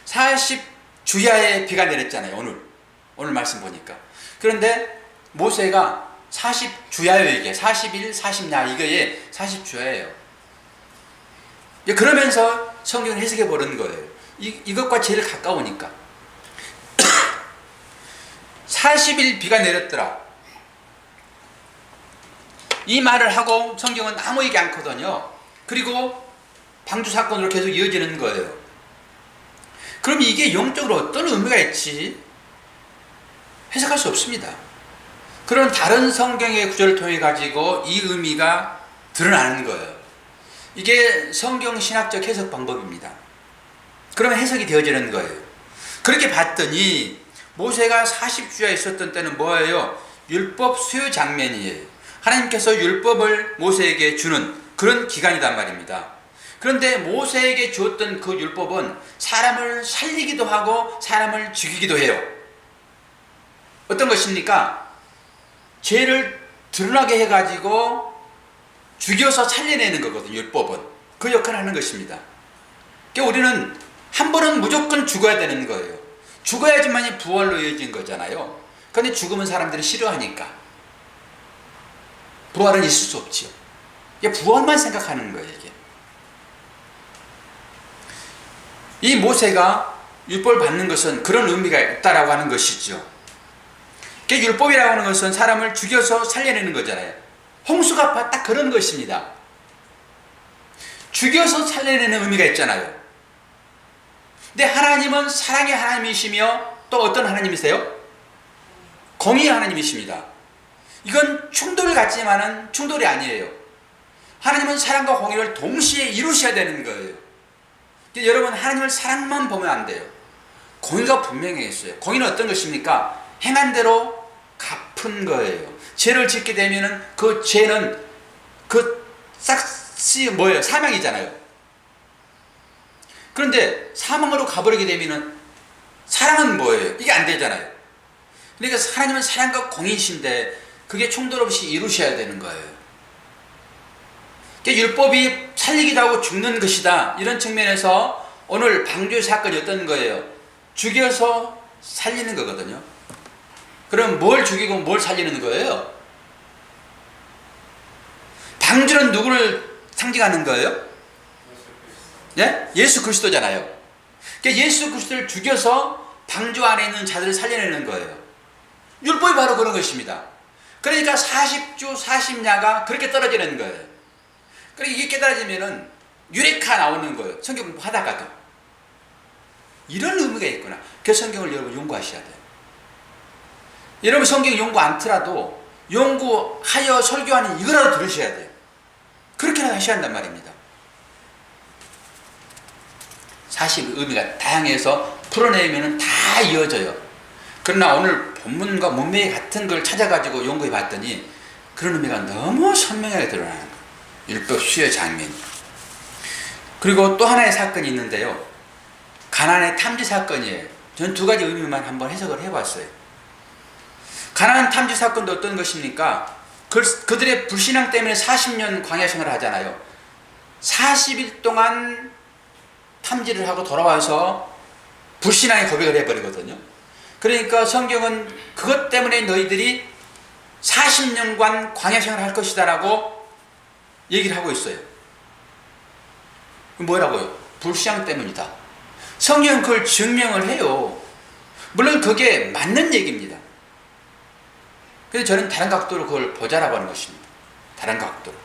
Speaker 1: 40주야에 비가 내렸잖아요. 오늘 말씀 보니까. 그런데 모세가 40주야예요. 이게 40일 40야 이거에 40주야예요. 그러면서 성경을 해석해 보는 거예요. 이것과 제일 가까우니까. 40일 비가 내렸더라. 이 말을 하고 성경은 아무 얘기 않거든요. 그리고 방주 사건으로 계속 이어지는 거예요. 그럼 이게 영적으로 어떤 의미가 있지? 해석할 수 없습니다. 그런 다른 성경의 구절을 통해 가지고 이 의미가 드러나는 거예요. 이게 성경 신학적 해석 방법입니다. 그러면 해석이 되어지는 거예요. 그렇게 봤더니 모세가 40주야에 있었던 때는 뭐예요? 율법 수요 장면이에요. 하나님께서 율법을 모세에게 주는 그런 기간이란 말입니다. 그런데 모세에게 주었던 그 율법은 사람을 살리기도 하고 사람을 죽이기도 해요. 어떤 것입니까? 죄를 드러나게 해가지고 죽여서 살려내는 거거든요. 율법은 그 역할을 하는 것입니다. 그러니까 우리는 한 번은 무조건 죽어야 되는 거예요. 죽어야지만이 부활로 이어진 거잖아요. 그런데 죽으면 사람들이 싫어하니까 부활은 있을 수 없지요. 이게 부활만 생각하는 거예요. 이 모세가 율법을 받는 것은 그런 의미가 있다라고 하는 것이죠. 율법이라고 하는 것은 사람을 죽여서 살려내는 거잖아요. 홍수가 딱 그런 것입니다. 죽여서 살려내는 의미가 있잖아요. 근데 하나님은 사랑의 하나님이시며 또 어떤 하나님이세요? 공의의 하나님이십니다. 이건 충돌 같지만은 충돌이 아니에요. 하나님은 사랑과 공의를 동시에 이루셔야 되는 거예요. 여러분, 하나님을 사랑만 보면 안 돼요. 공의가 분명히 있어요. 공의는 어떤 것입니까? 행한 대로 갚은 거예요. 죄를 짓게 되면은 그 죄는 그 싹시 뭐예요? 사망이잖아요. 그런데 사망으로 가버리게 되면은 사랑은 뭐예요? 이게 안 되잖아요. 그러니까 하나님은 사랑과 공의이신데 그게 충돌 없이 이루셔야 되는 거예요. 율법이 살리기도 하고 죽는 것이다. 이런 측면에서 오늘 방주의 사건이 어떤 거예요? 죽여서 살리는 거거든요. 그럼 뭘 죽이고 뭘 살리는 거예요? 방주는 누구를 상징하는 거예요? 예? 예수 그리스도잖아요. 그러니까 예수 그리스도를 죽여서 방주 안에 있는 자들을 살려내는 거예요. 율법이 바로 그런 것입니다. 그러니까 40주 40야가 그렇게 떨어지는 거예요. 그러니까 이게 깨달아지면은 유레카 나오는 거예요. 성경 공부하다가도. 이런 의미가 있구나. 그 성경을 여러분 연구하셔야 돼요. 여러분 성경 연구 않더라도 연구하여 설교하는 이거라도 들으셔야 돼요. 그렇게라도 하셔야 한단 말입니다. 사실 의미가 다양해서 풀어내면 다 이어져요. 그러나 오늘 본문과 문맥이 같은 걸 찾아가지고 연구해 봤더니 그런 의미가 너무 선명하게 드러나는 거예요. 율법 수여 장면. 그리고 또 하나의 사건이 있는데요. 가나안의 탐지 사건이에요. 저는 두 가지 의미만 한번 해석을 해봤어요. 가나안 탐지 사건도 어떤 것입니까? 그들의 불신앙 때문에 40년 광야 생활을 하잖아요. 40일 동안 탐지를 하고 돌아와서 불신앙의 고백을 해버리거든요. 그러니까 성경은 그것 때문에 너희들이 40년간 광야 생활을 할 것이다 라고 얘기를 하고 있어요. 뭐라고요? 불신앙 때문이다. 성경은 그걸 증명을 해요. 물론 그게 맞는 얘기입니다. 그래서 저는 다른 각도로 그걸 보자라고 하는 것입니다. 다른 각도로.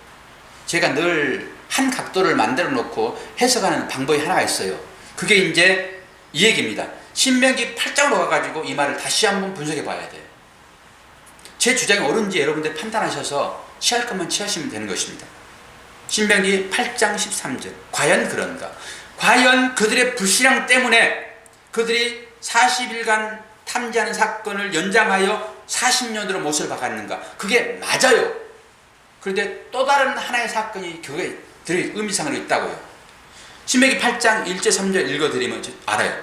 Speaker 1: 제가 늘 한 각도를 만들어 놓고 해석하는 방법이 하나가 있어요. 그게 이제 이 얘기입니다. 신명기 8장으로 가가지고 이 말을 다시 한번 분석해 봐야 돼요. 제 주장이 옳은지 여러분들 판단하셔서 취할 것만 취하시면 되는 것입니다. 신명기 8장 13절. 과연 그런가? 과연 그들의 불신앙 때문에 그들이 40일간 탐지하는 사건을 연장하여 40년으로 못을 박았는가? 그게 맞아요. 그런데 또 다른 하나의 사건이 교회에 의미상으로 있다고요. 신명기 8장 1절 3절 읽어드리면 알아요.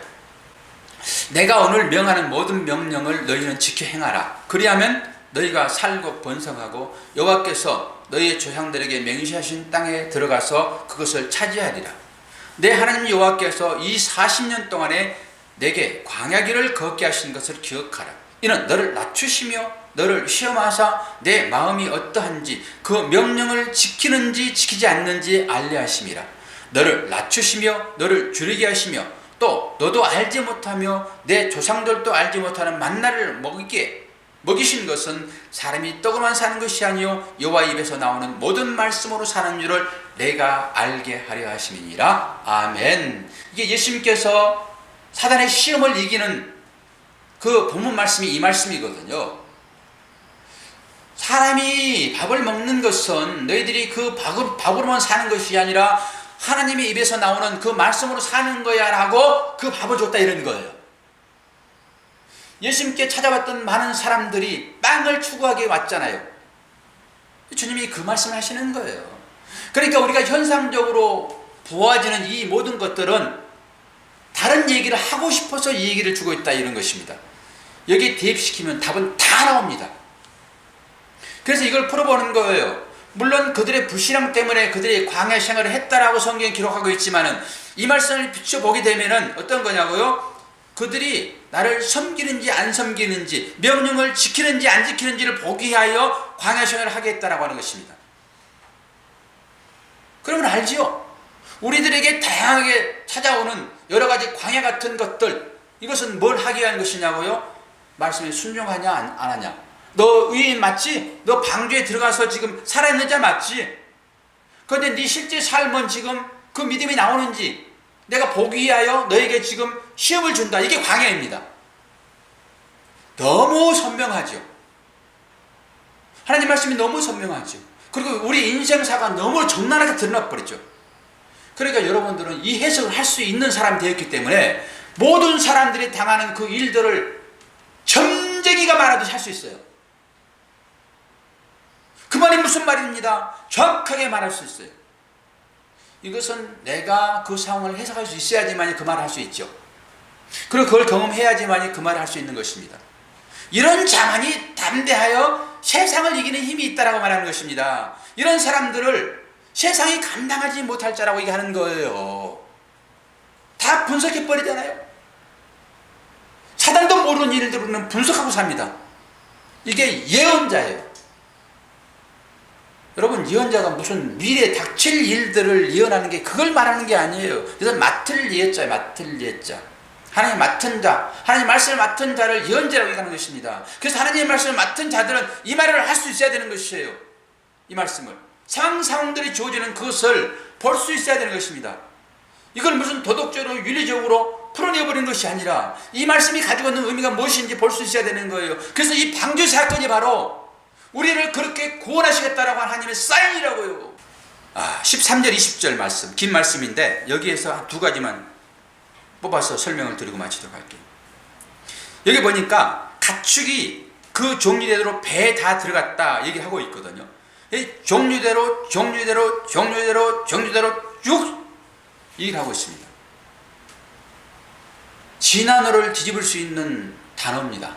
Speaker 1: 내가 오늘 명하는 모든 명령을 너희는 지켜 행하라. 그리하면 너희가 살고 번성하고 여호와께서 너희의 조상들에게 맹세하신 땅에 들어가서 그것을 차지하리라. 내 하나님 여호와께서 이 40년 동안에 내게 광야길을 걷게 하신 것을 기억하라. 이는 너를 낮추시며 너를 시험하사 내 마음이 어떠한지 그 명령을 지키는지 지키지 않는지 알려 하심이라. 너를 낮추시며 너를 줄이게 하시며 또 너도 알지 못하며 내 조상들도 알지 못하는 만나를 먹이신 것은 사람이 떡으로만 사는 것이 아니요 여호와 입에서 나오는 모든 말씀으로 사는 줄을 내가 알게 하려 하심이니라. 아멘. 이게 예수님께서 사단의 시험을 이기는 그 본문 말씀이 이 말씀이거든요. 사람이 밥을 먹는 것은 너희들이 그 밥으로만 사는 것이 아니라 하나님의 입에서 나오는 그 말씀으로 사는 거야 라고 그 밥을 줬다 이런 거예요. 예수님께 찾아왔던 많은 사람들이 빵을 추구하게 왔잖아요. 주님이 그 말씀을 하시는 거예요. 그러니까 우리가 현상적으로 보아지는 이 모든 것들은 다른 얘기를 하고 싶어서 이 얘기를 주고 있다 이런 것입니다. 여기에 대입시키면 답은 다 나옵니다. 그래서 이걸 풀어보는 거예요. 물론 그들의 불신앙 때문에 그들이 광야 생활을 했다라고 성경이 기록하고 있지만은 이 말씀을 비춰보게 되면은 어떤 거냐고요? 그들이 나를 섬기는지 안 섬기는지 명령을 지키는지 안 지키는지를 보기 위하여 광야 생활을 하겠다라고 하는 것입니다. 그러면 알지요? 우리들에게 다양하게 찾아오는 여러 가지 광야 같은 것들, 이것은 뭘 하기 위한 것이냐고요? 말씀에 순종하냐 안 하냐? 너 의인 맞지? 너 방주에 들어가서 지금 살아있는 자 맞지? 그런데 네 실제 삶은 지금 그 믿음이 나오는지 내가 보기 위하여 너에게 지금 시험을 준다. 이게 광야입니다. 너무 선명하죠. 하나님 말씀이 너무 선명하죠. 그리고 우리 인생사가 너무 적나라하게 드러나 버렸죠. 그러니까 여러분들은 이 해석을 할 수 있는 사람이 되었기 때문에 모든 사람들이 당하는 그 일들을 점쟁이가 말하듯이 할 수 있어요. 그 말이 무슨 말입니다. 정확하게 말할 수 있어요. 이것은 내가 그 상황을 해석할 수 있어야지만 그 말을 할 수 있죠. 그리고 그걸 경험해야지만 그 말을 할 수 있는 것입니다. 이런 자만이 담대하여 세상을 이기는 힘이 있다라고 말하는 것입니다. 이런 사람들을 세상이 감당하지 못할 자라고 얘기하는 거예요. 다 분석해버리잖아요. 사단도 모르는 일들은 분석하고 삽니다. 이게 예언자예요. 여러분, 예언자가 무슨 미래에 닥칠 일들을 예언하는 게 그걸 말하는 게 아니에요. 그래서 맡을 예자예요. 맡을 예자. 하나님 맡은 자, 하나님 말씀을 맡은 자를 예언자라고 얘기하는 것입니다. 그래서 하나님의 말씀을 맡은 자들은 이 말을 할 수 있어야 되는 것이에요. 이 말씀을. 상황들이 주어지는 그것을 볼 수 있어야 되는 것입니다. 이걸 무슨 도덕적으로 윤리적으로 풀어내버린 것이 아니라 이 말씀이 가지고 있는 의미가 무엇인지 볼 수 있어야 되는 거예요. 그래서 이 방주 사건이 바로 우리를 그렇게 구원하시겠다라고 하는 하나님의 사인이라고요. 13절 20절 말씀, 긴 말씀인데 여기에서 두 가지만 뽑아서 설명을 드리고 마치도록 할게요. 여기 보니까 가축이 그 종류대로 배에 다 들어갔다 얘기하고 있거든요. 종류대로 쭉 얘기를 하고 있습니다. 진화론을 뒤집을 수 있는 단어입니다.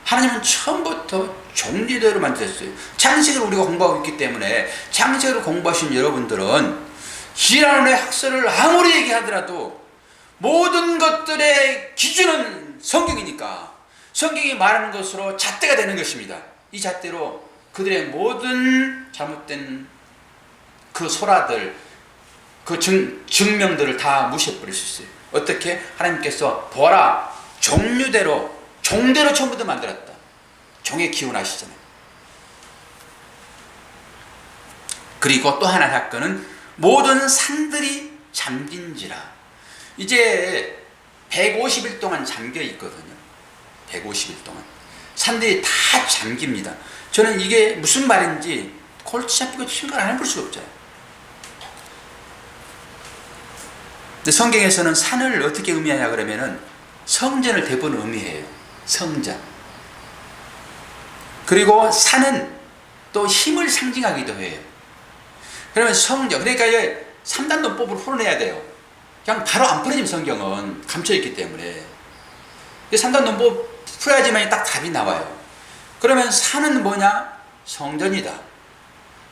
Speaker 1: 하나님은 처음부터 종류대로 만드셨어요. 창세기를 우리가 공부하고 있기 때문에 창세기를 공부하신 여러분들은 진화론의 학설을 아무리 얘기하더라도 모든 것들의 기준은 성경이니까 성경이 말하는 것으로 잣대가 되는 것입니다. 이 잣대로 그들의 모든 잘못된 그 소라들, 그 증명들을 다 무시해버릴 수 있어요. 어떻게? 하나님께서 보아라, 종류대로 종대로 처음부터 만들었다. 종의 기운 아시잖아요. 그리고 또 하나 사건은 모든 산들이 잠긴지라. 이제 150일 동안 잠겨 있거든요. 150일 동안 산들이 다 잠깁니다. 저는 이게 무슨 말인지 골치 잡히고 생각을 안 해볼 수가 없잖아요. 근데 성경에서는 산을 어떻게 의미하냐 그러면은 성전을 대부분 의미해요. 성전. 그리고 산은 또 힘을 상징하기도 해요. 그러면 성전, 그러니까 3단론법으로 풀어내야 돼요. 그냥 바로 안 풀어지면 성경은 감춰있기 때문에 3단론법 풀어야지만 딱 답이 나와요. 그러면 산은 뭐냐? 성전이다.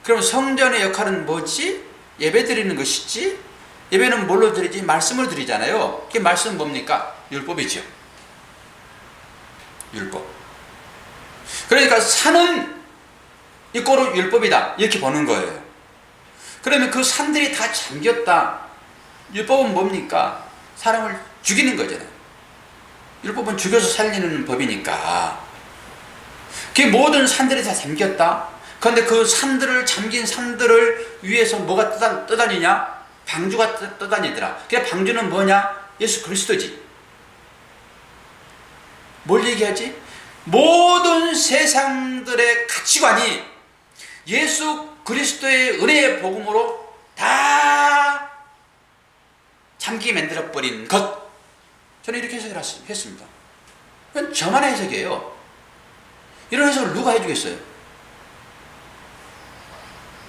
Speaker 1: 그럼 성전의 역할은 뭐지? 예배 드리는 것이지? 예배는 뭘로 드리지? 말씀을 드리잖아요. 그 말씀은 뭡니까? 율법이죠. 율법. 그러니까 산은 이꼬로 율법이다 이렇게 보는 거예요. 그러면 그 산들이 다 잠겼다. 율법은 뭡니까? 사람을 죽이는 거잖아요. 율법은 죽여서 살리는 법이니까. 그 모든 산들이 다 잠겼다. 그런데 그 산들을 잠긴 산들을 위에서 뭐가 떠다니냐? 방주가 떠다니더라. 그 방주는 뭐냐? 예수 그리스도지. 뭘 얘기하지? 모든 세상들의 가치관이 예수 그리스도의 은혜의 복음으로 다 잠기게 만들어버린 것. 저는 이렇게 해석을 했습니다. 이건 저만의 해석이에요. 이런 해석을 누가 해주겠어요?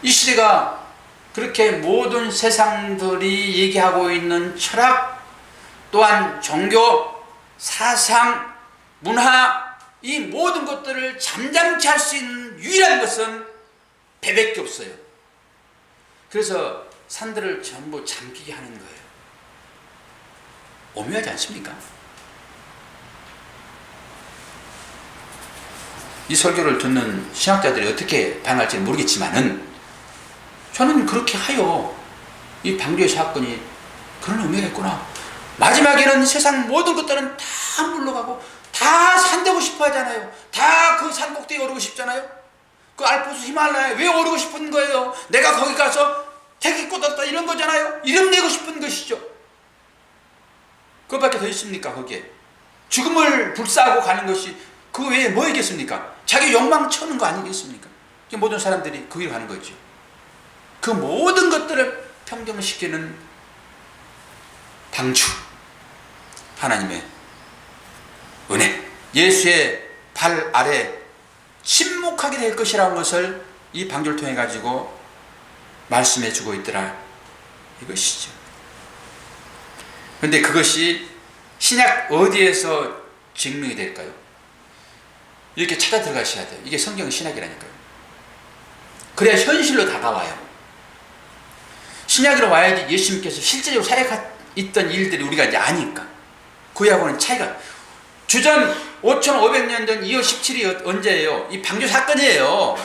Speaker 1: 이 시대가 그렇게 모든 세상들이 얘기하고 있는 철학, 또한 종교, 사상, 문화, 이 모든 것들을 잠잠케 할 수 있는 유일한 것은 배밖에 없어요. 그래서 산들을 전부 잠기게 하는 거예요. 오묘하지 않습니까? 이 설교를 듣는 신학자들이 어떻게 반응할지 모르겠지만은 저는 그렇게 하여 이 방주의 사건이 그런 의미가 있구나. 마지막에는 세상 모든 것들은 다 물러가고 다 산되고 싶어 하잖아요. 다 그 산 꼭대기에 오르고 싶잖아요. 그 알프스 히말라야에 왜 오르고 싶은 거예요? 내가 거기 가서 택이 꽂았다 이런 거잖아요. 이름 내고 싶은 것이죠. 그것밖에 더 있습니까? 거기에 죽음을 불사하고 가는 것이 그 외에 뭐 있겠습니까? 자기 욕망 채우는 거 아니겠습니까? 모든 사람들이 그 위로 가는 거죠. 그 모든 것들을 평정시키는 방주, 하나님의 은혜, 예수의 발 아래 침묵하게 될 것이라는 것을 이 방주를 통해 가지고 말씀해 주고 있더라 이것이죠. 그런데 그것이 신약 어디에서 증명이 될까요? 이렇게 찾아 들어가셔야 돼요. 이게 성경 신약이라니까요. 그래야 현실로 다가와요. 신약으로 와야지 예수님께서 실제적으로 사역했던 일들이 우리가 이제 아니까. 구약하고는 차이가. 주전 5500년 전 2월 17일이 언제예요? 이 방주 사건이에요.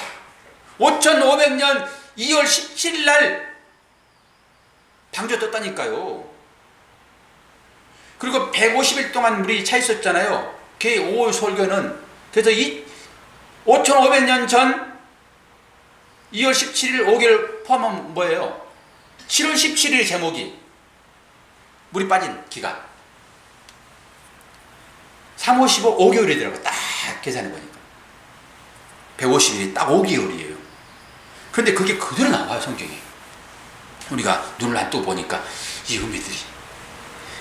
Speaker 1: 5500년 2월 17일 날 방주 떴다니까요. 그리고 150일 동안 물이 차 있었잖아요. 그 5월 설교는. 그래서 이 5500년 전 2월 17일 5개월 포함하면 뭐예요? 7월 17일 제목이 물이 빠진 기간. 3, 5, 15, 5개월이더라고. 딱 계산해보니까. 150일이 딱 5개월이에요. 그런데 그게 그대로 나와요, 성경에. 우리가 눈을 안 뜨고 보니까 이 의미들이.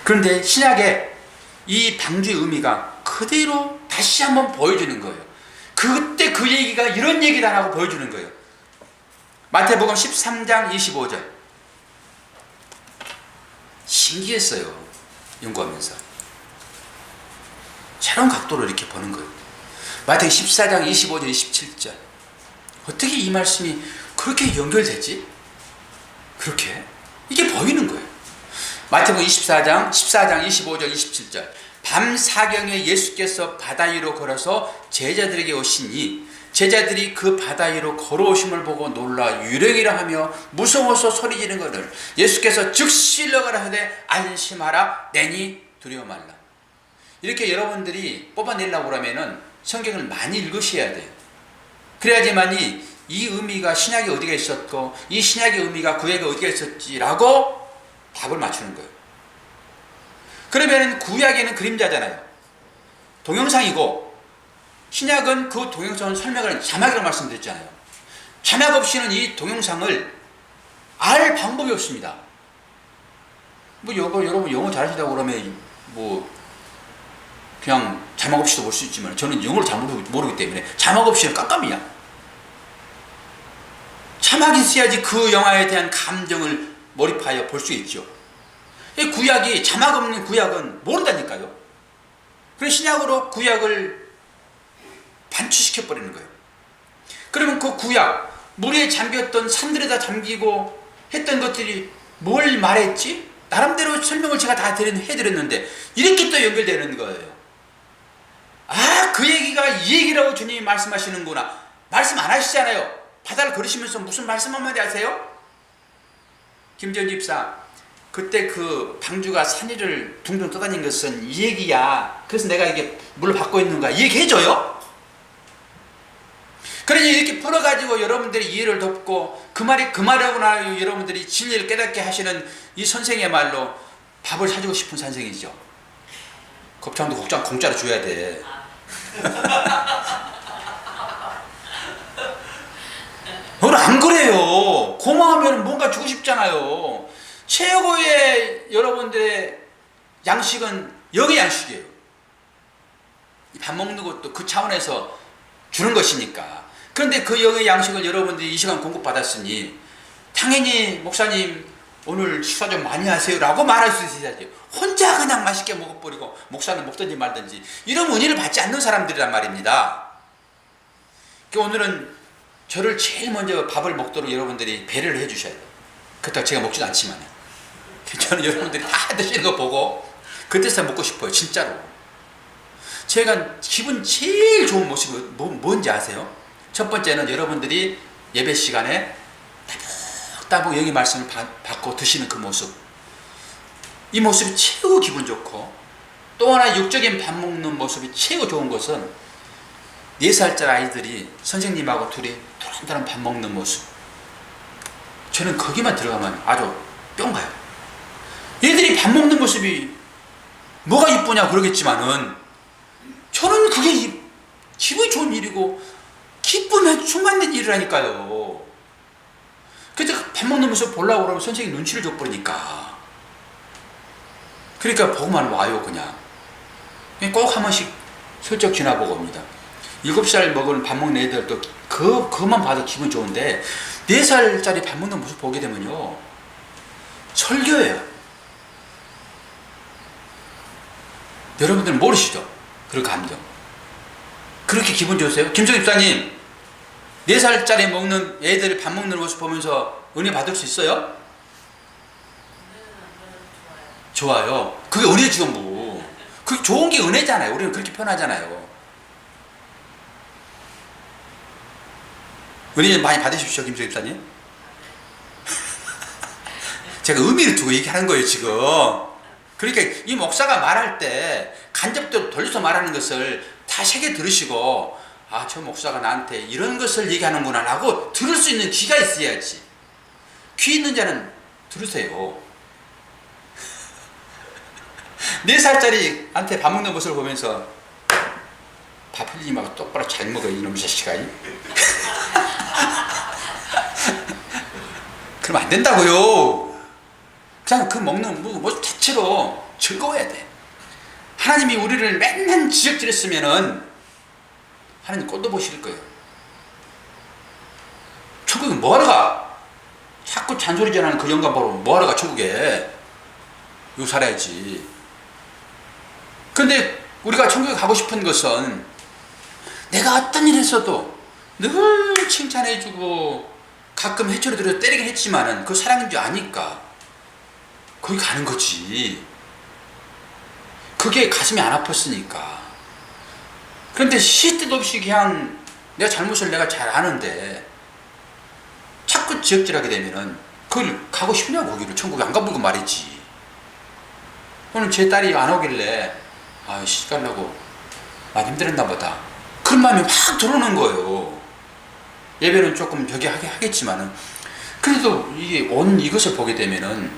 Speaker 1: 그런데 신약에 이 방주의 의미가 그대로 다시 한번 보여주는 거예요. 그때 그 얘기가 이런 얘기다라고 보여주는 거예요. 마태복음 13장 25절. 신기했어요. 연구하면서. 새로운 각도로 이렇게 보는 거예요. 마태복음 14장 25절 27절. 어떻게 이 말씀이 그렇게 연결되지? 그렇게? 이게 보이는 거예요. 마태복음 14장 25절 27절. 밤 사경에 예수께서 바다 위로 걸어서 제자들에게 오시니 제자들이 그 바다 위로 걸어오심을 보고 놀라 유령이라 하며 무서워서 소리지는 것을 예수께서 즉시 일러가라 하되 안심하라 내니 두려워 말라. 이렇게 여러분들이 뽑아내려고 하면은 성경을 많이 읽으셔야 돼요. 그래야지만이 이 의미가 신약에 어디가 있었고 이 신약의 의미가 구약에 어디가 있었지라고 답을 맞추는 거예요. 그러면 구약에는 그림자잖아요. 동영상이고 신약은 그 동영상을 설명하는 자막이라고 말씀드렸잖아요. 자막 없이는 이 동영상을 알 방법이 없습니다. 여러분 영어 잘하시다고 그러면 그냥 자막 없이도 볼 수 있지만 저는 영어를 잘 모르기 때문에 자막 없이는 깜깜이야. 자막이 있어야지 그 영화에 대한 감정을 몰입하여 볼 수 있죠. 이 구약이 자막 없는 구약은 모른다니까요. 그래서 신약으로 구약을 반추시켜버리는 거예요. 그러면 그 구약, 물에 잠겼던 산들에다 잠기고 했던 것들이 뭘 말했지? 나름대로 설명을 제가 다 해드렸는데 이렇게 또 연결되는 거예요. 아, 그 얘기가 이 얘기라고 주님이 말씀하시는구나. 말씀 안 하시잖아요. 바다를 걸으시면서 무슨 말씀 한마디 하세요? 김전 집사, 그때 그 방주가 산 위를 둥둥 떠다닌 것은 이 얘기야. 그래서 내가 이게 물을 받고 있는 거야. 이 얘기 해줘요? 그러니 이렇게 풀어가지고 여러분들이 이해를 돕고 그 말하구나 여러분들이 진리를 깨닫게 하시는 이 선생의 말로 밥을 사주고 싶은 선생이죠. 곱창도 공짜로 줘야 돼. 오늘 안 그래요. 고마우면 뭔가 주고 싶잖아요. 최고의 여러분들의 양식은 영의 양식이에요. 밥 먹는 것도 그 차원에서 주는 것이니까. 그런데 그 영의 양식을 여러분들이 이 시간 공급받았으니 당연히 목사님 오늘 식사 좀 많이 하세요 라고 말할 수 있어야지. 혼자 그냥 맛있게 먹어버리고 목사는 먹든지 말든지 이런 은혜를 받지 않는 사람들이란 말입니다. 오늘은 저를 제일 먼저 밥을 먹도록 여러분들이 배려를 해주셔야 돼요. 그렇다고 제가 먹지도 않지만 저는 여러분들이 다 드시는 거 보고 그때서 먹고 싶어요. 진짜로. 제가 기분 제일 좋은 모습이 뭔지 아세요? 첫 번째는 여러분들이 예배 시간에 따복 영의 말씀을 받고 드시는 그 모습. 이 모습이 최고 기분 좋고, 또 하나 육적인 밥 먹는 모습이 최고 좋은 것은 4살짜리 아이들이 선생님하고 둘이 도란도란 밥 먹는 모습. 저는 거기만 들어가면 아주 뿅 가요. 얘들이 밥 먹는 모습이 뭐가 이쁘냐 그러겠지만은 저는 그게 기분이 좋은 일이고 기쁨에 충만된 일이라니까요. 그래서 밥 먹는 모습 보려고 그러면 선생님 눈치를 줘버리니까. 그러니까 보고만 와요. 그냥 꼭 한 번씩 슬쩍 지나보고 옵니다. 7살 먹은 밥 먹는 애들도 그것만 봐도 기분 좋은데 4살짜리 밥 먹는 모습 보게 되면요 설교예요. 여러분들은 모르시죠? 그런 감정. 그렇게 기분 좋으세요? 김정 집사님 4살짜리 먹는 애들이 밥 먹는 모습 보면서 은혜 받을 수 있어요? 좋아요. 그게 은혜죠 뭐. 그게 좋은 게 은혜잖아요. 우리는 그렇게 표현하잖아요. 은혜 많이 받으십시오 김정 집사님. 제가 의미를 두고 얘기하는 거예요 지금. 그러니까 이 목사가 말할 때 간접적으로 돌려서 말하는 것을 다 새겨 들으시고 아, 저 목사가 나한테 이런 것을 얘기하는구나 라고 들을 수 있는 귀가 있어야지. 귀 있는 자는 들으세요. 4살짜리 한테 밥 먹는 모습을 보면서 밥 흘리지 말고 똑바로 잘 먹어 이놈 자식아. 그러면 안 된다고요. 그냥 그 먹는 모습 자체로 즐거워야 돼. 하나님이 우리를 맨날 지적질했으면은 하나님 꼴도 보실 거예요. 천국에 뭐하러 가? 자꾸 잔소리 전하는 그 영감 보러 뭐하러 가 천국에? 이거 살아야지. 근데 우리가 천국에 가고 싶은 것은 내가 어떤 일 했어도 늘 칭찬해주고 가끔 해초리들어 때리긴 했지만은 그 사랑인 줄 아니까 거기 가는 거지. 그게 가슴이 안 아팠으니까. 그런데 시때도 없이 그냥 내가 잘못을 내가 잘 아는데 자꾸 지적질하게 되면은 그걸 가고 싶냐고. 거기를 천국에 안 가보고 말이지. 오늘 제 딸이 안 오길래 아 시집 가려고 많이 힘들었나 보다 그런 마음이 막 들어오는 거예요. 예배는 조금 저기 하겠지만은 그래도 이게 온 이것을 보게 되면은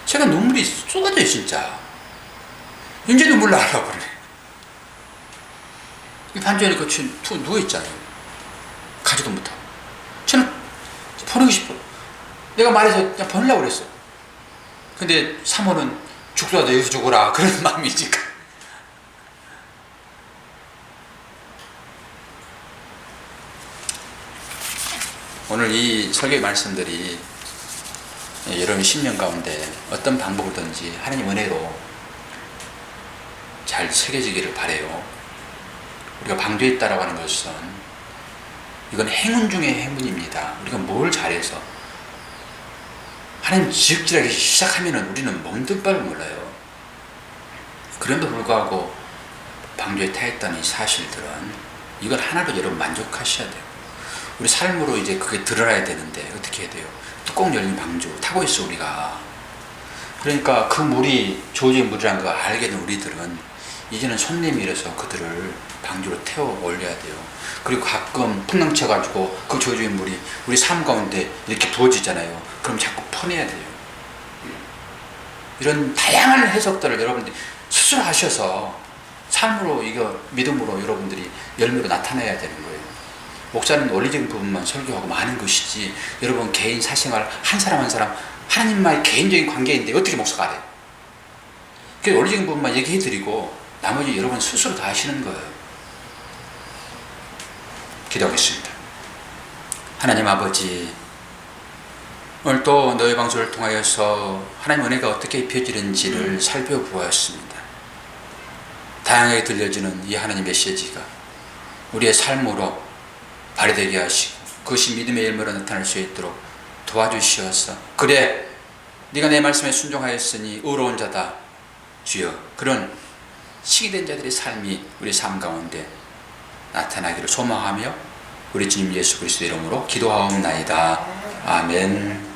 Speaker 1: 제가 눈물이 쏟아져요. 진짜 이제 눈물 나려고 그래. 이 반전에 거친 누워있잖아요. 가지도 못하고. 저는 보내고 싶어. 내가 말해서 그냥 보내려고 그랬어. 근데 사모는 죽더라도 여기서 죽어라 그런 마음이니까. 오늘 이 설교의 말씀들이 여러분 심령 가운데 어떤 방법이든지 하나님 은혜로 잘 새겨지기를 바라요. 우리가 방주에 있다라고 하는 것은 이건 행운 중의 행운입니다. 우리가 뭘 잘해서 하나님 지적질하기 시작하면은 우리는 먹는 바를 몰라요. 그럼에도 불구하고 방주에 타있다는 이 사실들은 이걸 하나로 여러분 만족하셔야 돼요. 우리 삶으로 이제 그게 드러나야 되는데 어떻게 해야 돼요? 뚜껑 열린 방주 타고 있어 우리가. 그러니까 그 물이 조지의 물이라는 거 알게 된 우리들은 이제는 손님이라서 그들을 방주로 태워 올려야 돼요. 그리고 가끔 풍랑 쳐가지고 그 조주의 물이 우리 삶 가운데 이렇게 부어지잖아요. 그럼 자꾸 퍼내야 돼요. 이런 다양한 해석들을 여러분들이 스스로 하셔서 삶으로 이거 믿음으로 여러분들이 열매로 나타내야 되는 거예요. 목사는 원리적인 부분만 설교하고 많은 것이지 여러분 개인 사생활 한 사람 한 사람 하나님과의 개인적인 관계인데 어떻게 목사가 알아요? 그 원리적인 부분만 얘기해드리고 나머지 여러분 스스로 다 하시는 거예요. 기도하겠습니다. 하나님 아버지, 오늘 또 너의 방송을 통하여서 하나님 은혜가 어떻게 입혀지는지를 살펴보았습니다. 다양하게 들려지는 이 하나님 메시지가 우리의 삶으로 발휘되게 하시고 그것이 믿음의 열매로 나타날 수 있도록 도와주시옵소서. 그래 네가 내 말씀에 순종하였으니 의로운 자다 주여. 그런 시기된 자들의 삶이 우리 삶 가운데 나타나기를 소망하며 우리 주님 예수 그리스도의 이름으로 기도하옵나이다. 아멘.